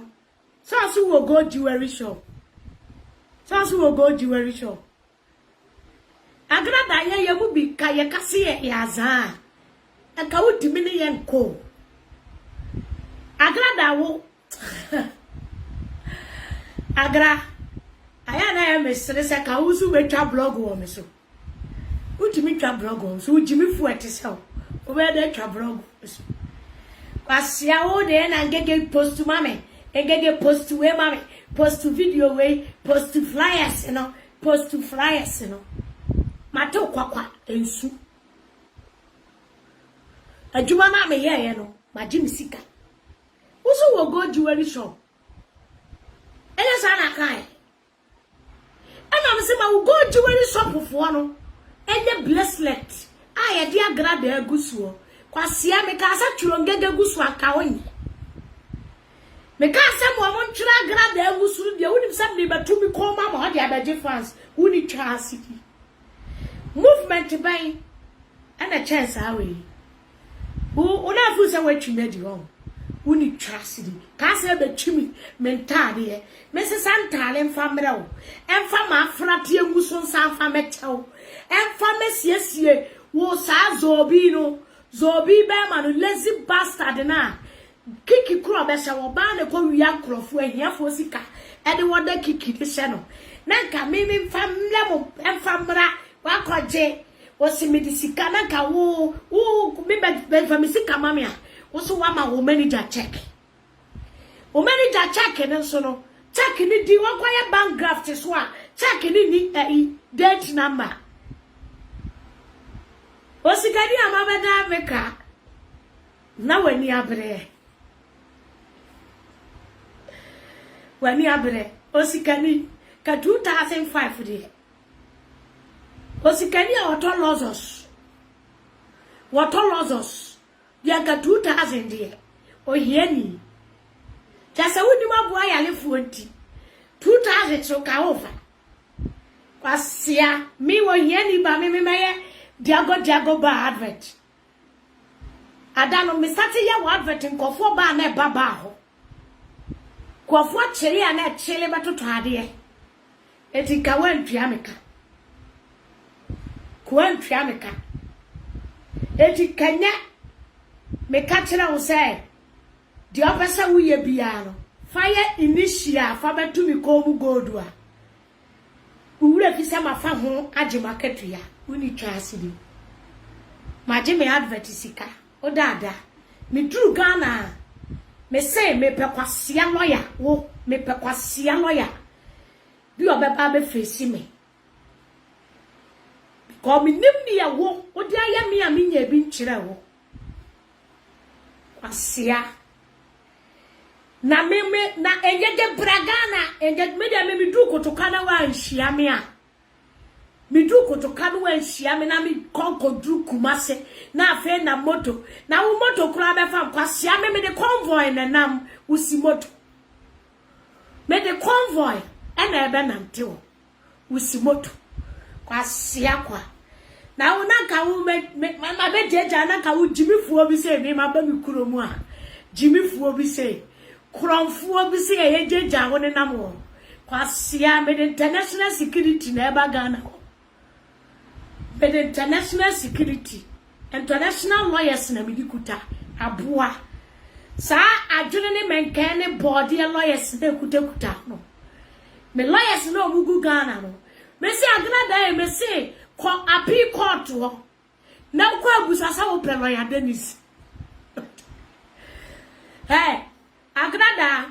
[SPEAKER 1] so wo go jewelry shop so wo go jewelry shop agrada ye mu bi ka ye kase ye azan aka wudimi ne ye nko agrada wo agra aya na ya mesere se ka wusu betwa blog wo me so wudimi twa blog wo so wudimi fu etese wo be de twa blog so kwasia wo de na ngege post mame ngege post we mame post video we post flyers you know post flyers you know mato kwakwa ensu adwuma na me ye no magim sika uso wo go jewelry shop enya sana kai ana me se ma wo go jewelry shop fo no enye bracelet a ye de agrada agusuo kwasia me ka sa twiro ngege gusu aka onye me ka sa mo mo ntwira agrada agusuru de woni sam ne batumi ko ma mo de abaje fans woni twa asiki movement by ana chance awe una fu se watwi na di hon woni twa asiki ka sa betumi mentade me se santale mfa mra wo emfa ma afrate agusu nsa mfa metew emfa mesiesie wo sa zobi no zobi be ma no lazy bastard na kiki kro be se wo ba ne ko wia krofo ahiafo sika e de wo da kiki de se no na nka mimi famle mo enfamra wa koje wo si mi di sika na nka wo mi be fami sika mami a wo so wa ma wo manager check wo manager check ne so no check ni di wo kwaye bank graft so a check ni date number osikadi amabeda meka na wani abre osikani ka 2005 de osikani wato lozos ya ka 2000 de ohiani jasa wudi mabu ayale fuonti 2000 so ka over kwasia mi wo hiani ba mi meye Diago ba advert. Adano mi sati ya wa advert nkofo ba na baba ho. Kofo chiri ya na chele batoto ade. Eti ka wantwa meka. Kwantwa meka. Eti kanya meka chira wo say. Di opesa wo ye bia no. Fire initial fa batumi ko mu godua. Uwure fisa mafa ho age market ya. Uni trasidi maje me advertisika o dada me dru Ghana me say me pekwasia lawyer wo me pekwasia lawyer bi obeba be face me ko me nimni ya wo o di aya me a me nya bi nkire wo kwasia na me na engege bragana engege me dia me dru kotokana wa nhia me a mi dru kotokanu enhia me na mi konko dru kumase na afa na moto na wo moto kura be fa kwasia me de convoy na nam usi moto me de convoy na ebe na ntewo usi moto kwasia kwa na wo na ka wo ma be jeja na ka wo jimifuo bi se me ma ba mi kuro mu a jimifuo bi se kronfuo bi se ye jeja wo ne nam wo kwasia me de international security na eba Ghana but international security international lawyers na midikuta aboa sa adwene ne menkane body lawyers na kuta no me lawyers na omugu Ghana no me se agna da me se ko appeal court ho na ko abusasa wo pre lawyer Dennis hey agna da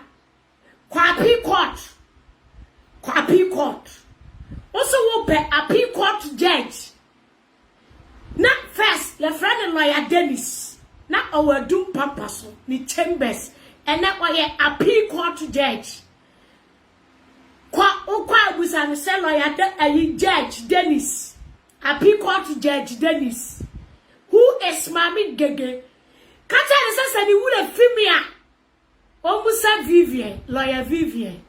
[SPEAKER 1] ko appeal court also wo pe appeal court judge na first le friend lawyer Dennis na owadum papaso ni chambers and na oye appeal court judge Kwa busa me say lawyer Judge Dennis. Appeal court Judge Dennis. Who is Mami Gege? Kata is say ni would femia. Omusa Vivian, lawyer Vivian.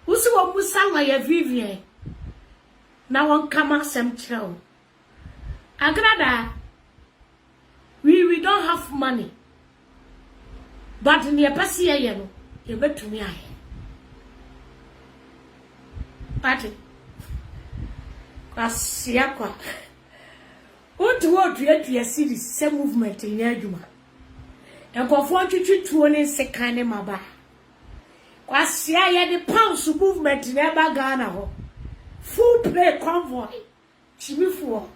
[SPEAKER 1] Usu omusa lawyer Vivian. Now one come out some chill. Agrada. We don't have money. But in your passy, you bet to me. Party. Kwasiakwa. What you see same movement in Yajuma. And go for you to only second maba. Kwasia ya the pounds movement in Ghana. Full play convoy. Chimifuo.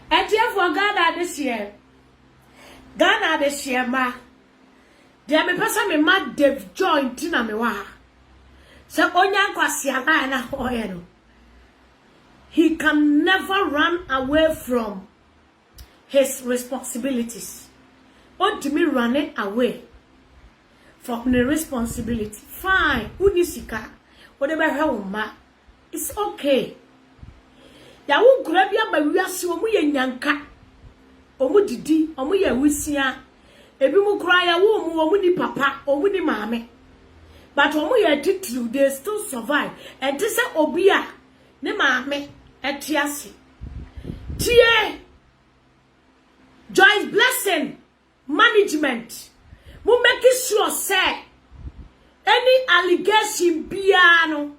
[SPEAKER 1] And therefore Ghana this year. Ghana this year, ma. There me person me mad Dave joint in me wa. So onya kwasia na hoye. He can never run away from his responsibilities. Or to me running away from the responsibility. Fine, unisika, whatever ma. It's okay. Ya wu grab ya ba wiase omu ye nyanka. Omu didi, omu ye wisia. Ebi mu kura ya wu omu ni papa, omu ni maame. But omu ye titru, they still survive. And this is obia, ne maame, etiasi. Tie, Joyce Blessing, management. Mu make sure say, any allegation biano.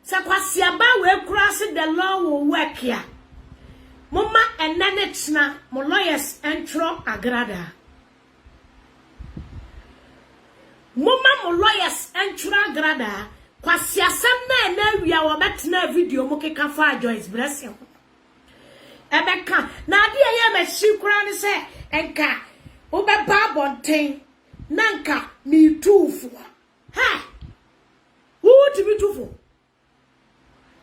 [SPEAKER 1] Sakwasiaba we cross the law will work here. Mama and Nanetna, my lawyers entro agrada. Mama my lawyers entro agrada. Kwasia some man we are better video moke kafa Joyce Blessing. Ebeka, na dia ye me shikura ni se enka ube babonten nanka mi tufu. Ha! Who to be tufu?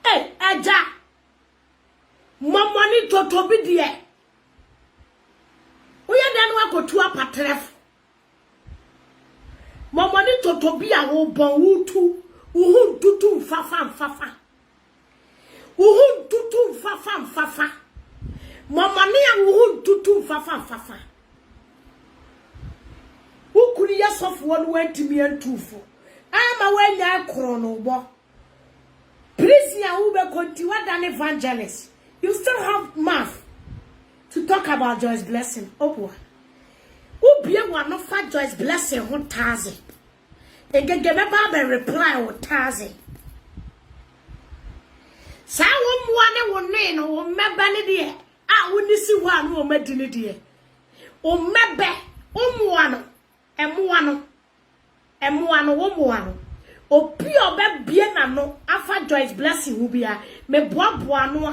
[SPEAKER 1] Hey, Aja, Mamani toto be dear. We are then walk to a patref. Mamani toto be a whole bon wutu, uhu tutu fafam fafa. Uhu tutu fafam fafa. Mamani a uhu tutu fafam fafa. Who could yourself one went to me and tufu? I'm away now, chrono. Please, you will continue an evangelist. You still have mouth to talk about Joyce Blessing. Oh boy. Who be one of Joyce Blessing who Tazi? And get a reply with Tazi. Sa one name or mebany dear. I wouldn't see one who made in dear. O mebe, one, and one. O pure be no afa Joyce Blessing will be a me boa no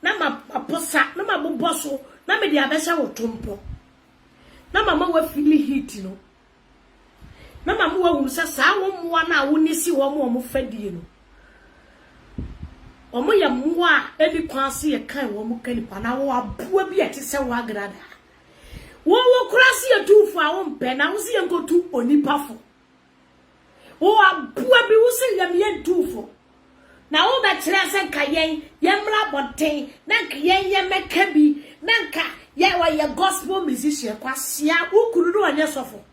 [SPEAKER 1] na ma aposa na ma boboso na me dia besha wotompo na mama wa feel heat no na mama wa hu sa wo na woni si wo mo fadie no omo ya moa eni kwanse ye kan wo mo kanipa na wo aboa bi ati se wo agrada wo kurase ye tufu a wo mpe na wo se ye nkotu onipafo wo aboa bi wo se yam ye tufu na wo be kire se kayen ye mra bonten na kayen ye meka bi na nka ye wa ye gospel musician kwasia ukuru no anya sofo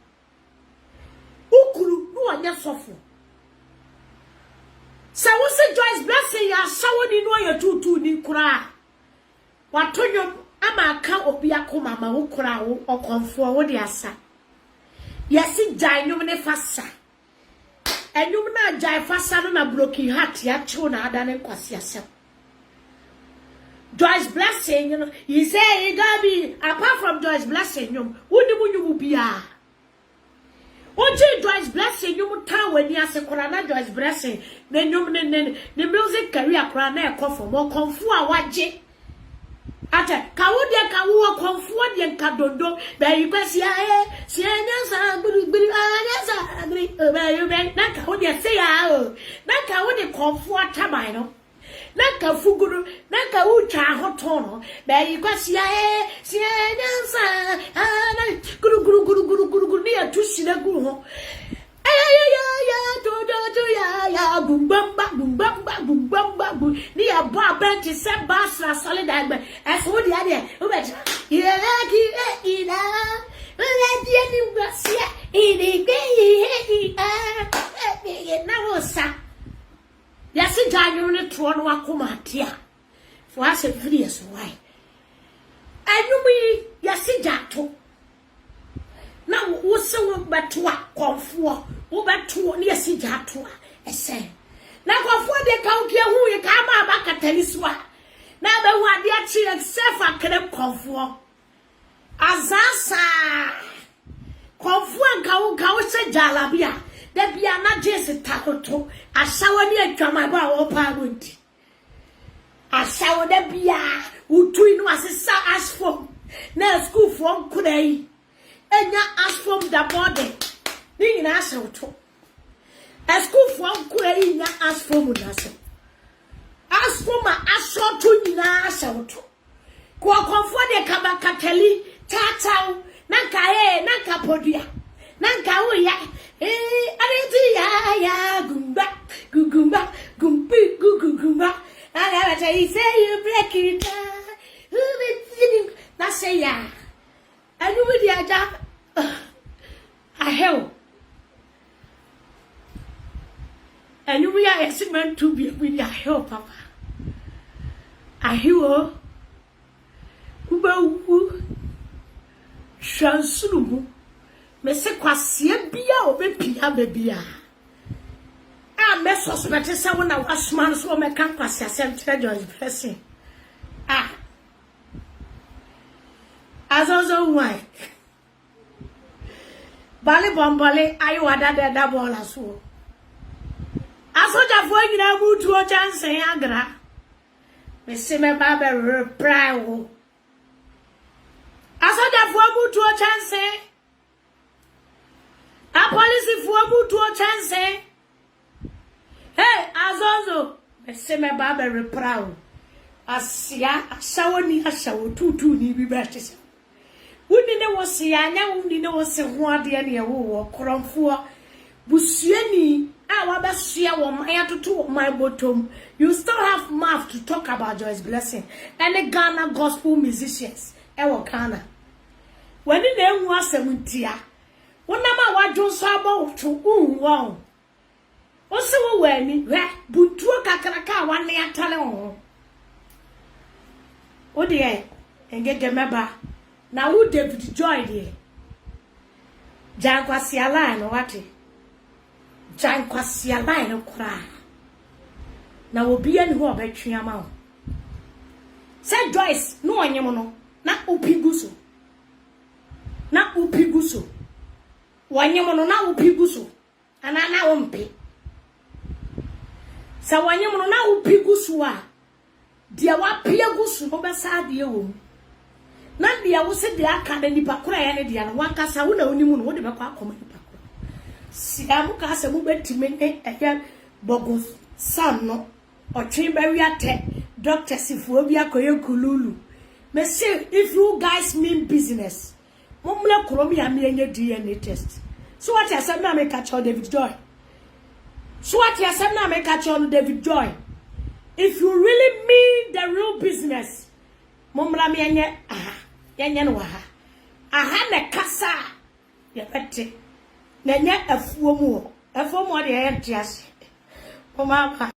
[SPEAKER 1] ukuru no anya sofo sa wo se Joyce Blessing ya sawo ni no ye tutu ni kura watonyo ama aka obi akoma ma wo kura wo okonfo wo de asa yesi jai nyum ne fasa enyum na jai fasa no na broken heart ya chu na adane kwasi asem Joyce Blessing, you know, he say he got be apart from Joyce Blessing, you will be a. What Joyce Blessing, you would tell when you say Corona Joyce Blessing, then you the music career crana call for more comfort. What J. Ate kawudia kawuwa comfort and kadondo, but you can see a agri, you make that kawudia say, that kawudia comfort tabino. Naka fuguru, naka ucha hotono, be you kwasi ya sienza, guru near to sinagu. Ya, to say Basra solid as what the idea. You like it, yes, it died to one wakuma, dear. For us, a videos why. And you mean, yes, it died. Now, what's so but to what comfort, over 2 years, it died to a say. Now, for the county who you come back at Teliswa. Now, the one the actually except for Caleb comfort. Azasa Konfu Kau se jalabia. There be not just a takoto. A shower near Jamaba or Parwinti. A shower there be a who twin was a sa as from. Now school from Kuday. And ya ask from the body. Being an asshole. A school from Kuday, ya ask from Munaso. Ask from my asshole to Nasa. Kwa Konfu de Kabakateli. Tatao, nanka podia, nanka oya, ya, gumba, gugumba, gumpi, gugumba. And I say you break it down. Who be that say ya? I knew with the I hell. And we are excellent to be with your help, Papa. I hear. Uba. Shansulu, me se kwasie bia obepia bebia. Ah, me suspect say when I was man so me kan kwasie asem treasure blessing. Ah. Azozo why? Bali bombole ayi wada de da bola so. Asoja fo nyina butu o chance agra. Me se me ba be reply o. Asoja fuamu to a chance. A policy fuamu to a chance. Hey, Azozo, Seme Baba reproud. Asia, a shawani, a shaw, 2 ni be better. Wouldn't there was Siana, wouldn't there was a one dear near war, Cromfua, Busieni, our best share to 2 of my bottom. You still have mouth to talk about Joy's blessing and the Ghana gospel musicians. Ewo Ghana. When the name was a wintia, one number what John Sabo to wow. Also, when Butua Kakaraka 1 year talent. Oh, dear, and get the member. Now, who David Joy, dear? Janquasia line or what? Janquasia line of cry. Now, will be any who are betting amount. Said Joyce, no one yamono. Na upiguso. Na upiguso. Wanyamono na upiguso. Anana ompe. Sa wanyamono na upiguso a. Dia wapia guso no besa de wo. Na dia wo se dia aka da nipa kura ya ne dia no wankasa wo na onimu no wo de bekwa akoma nipa kura. Sia mu ka se mu betime ehya bogos sam no. Otwe ba wi ate Dr. Sifu obi akoye kululu. Me say if you guys mean business, mumle kromi ya me enye DNA test. So what you say na me catch on David Joy. So what you say na me catch on David Joy. If you really mean the real business, mumla me enye aha, yenye no aha. Aha ne kasa ye pete. Na nye afuo mu. Afuo mu de ye ntiase. Mama